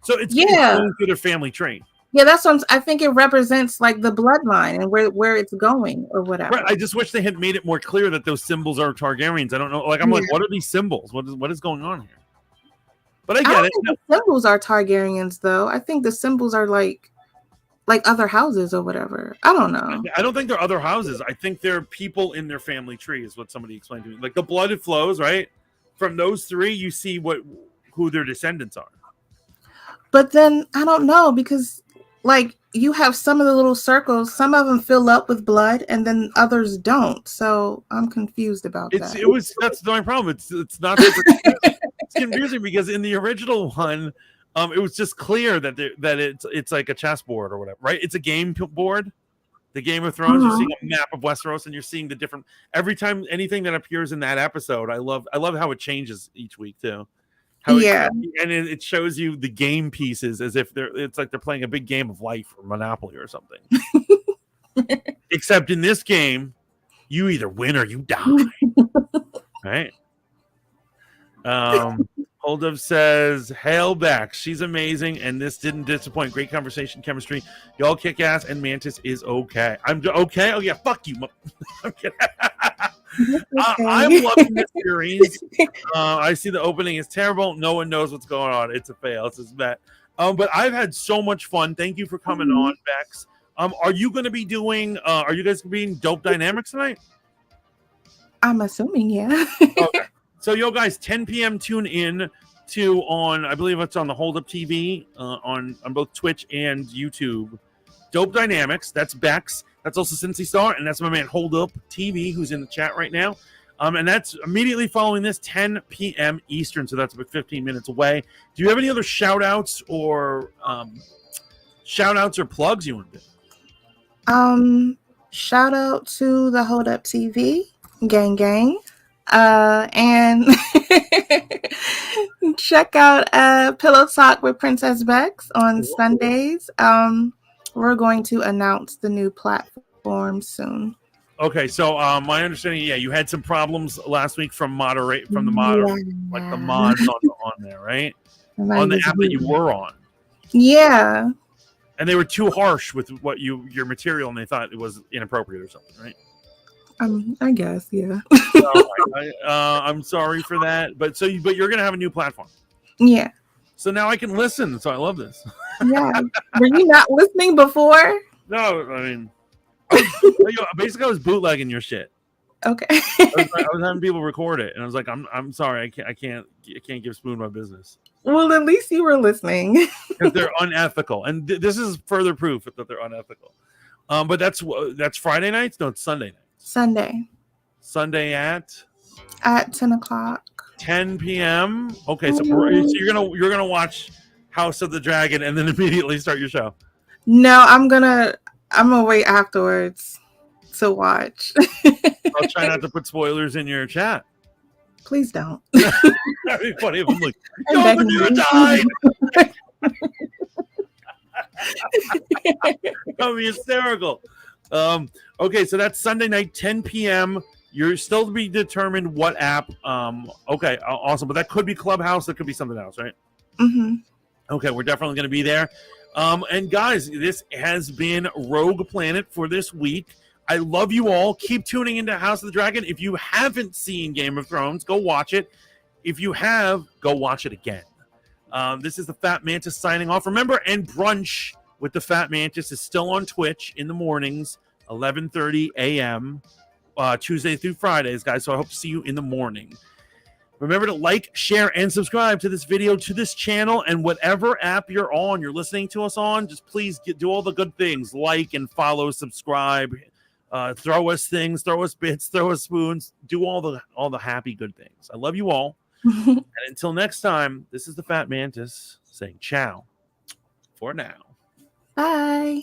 So it's going through their family tree. Yeah, that's what I think it represents, like the bloodline and where it's going or whatever. Right. I just wish they had made it more clear that those symbols are Targaryens. I don't know. Like I'm like, what are these symbols? What is going on here? But I get it. The symbols are Targaryens, though. I think the symbols are like other houses or whatever. I don't know. I don't think they're other houses. I think they're people in their family tree is what somebody explained to me. Like the blood it flows, right? From those three, you see who their descendants are. But then I don't know because like you have some of the little circles, some of them fill up with blood and then others don't. So I'm confused about that. That's my problem. It's not super confusing. It's confusing because in the original one, it was just clear that it's like a chessboard or whatever, right? It's a game board. The Game of Thrones, You're seeing a map of Westeros, and you're seeing the different. Every time anything that appears in that episode, I love how it changes each week too. It shows you the game pieces as if it's like they're playing a big game of life or Monopoly or something. Except in this game, you either win or you die, right? Holdov says, "Hail back. She's amazing, and this didn't disappoint. Great conversation, chemistry. Y'all kick ass, and Mantis is okay. I'm okay. Oh yeah, fuck you. I'm kidding. I'm loving this series. I see the opening is terrible. No one knows what's going on. It's a fail. It's just Matt. But I've had so much fun. Thank you for coming on, Bex. Are you going to be doing? Are you guys being Dope Dynamics tonight? I'm assuming, yeah. Okay. So, yo, guys, 10 p.m. tune in I believe it's on the Hold Up TV on both Twitch and YouTube. Dope Dynamics. That's Bex. That's also Cincy Star, and that's my man Hold Up TV, who's in the chat right now. And that's immediately following this, 10 p.m. Eastern, so that's about 15 minutes away. Do you have any other shout-outs or plugs you want to do? Shout out to the Hold Up TV, gang. And check out Pillow Talk with Princess Bex on Sundays. We're going to announce the new platform soon. Okay, so my understanding, you had some problems last week from like the mods on there, right? On the app that you were on. Yeah. And they were too harsh with your material, and they thought it was inappropriate or something, right? I guess, yeah. I'm sorry for that, but you're gonna have a new platform. Yeah. So now I can listen. So I love this. Yeah. Were you not listening before? No, I mean, basically, I was bootlegging your shit. Okay. I was having people record it, and I was like, I'm sorry, I can't give Spoon my business Well, at least you were listening. because they're unethical, and this is further proof that they're unethical. But that's Friday nights. No, it's Sunday nights. Sunday at 10 o'clock. 10 p.m. Okay, so you're gonna watch House of the Dragon and then immediately start your show. No, I'm gonna wait afterwards to watch. I'll try not to put spoilers in your chat. Please don't. That'd be funny if I'm like, yo, Manira died. That'd be hysterical. Okay, so that's Sunday night, 10 p.m. You're still to be determined what app. Okay, awesome. But that could be Clubhouse. That could be something else, right? Mm-hmm. Okay, we're definitely going to be there. And guys, this has been Rogue Planet for this week. I love you all. Keep tuning into House of the Dragon. If you haven't seen Game of Thrones, go watch it. If you have, go watch it again. This is the Fat Mantis signing off. Remember, and Brunch with the Fat Mantis is still on Twitch in the mornings, 11:30 a.m., Tuesday through Fridays, guys. So I hope to see you in the morning. Remember to like, share, and subscribe to this video, to this channel, and whatever app you're listening to us on, just please do all the good things. Like and follow, subscribe, throw us things, throw us bits, throw us spoons, do all the happy good things. I love you all. And until next time, this is the Fat Mantis saying ciao for now. Bye.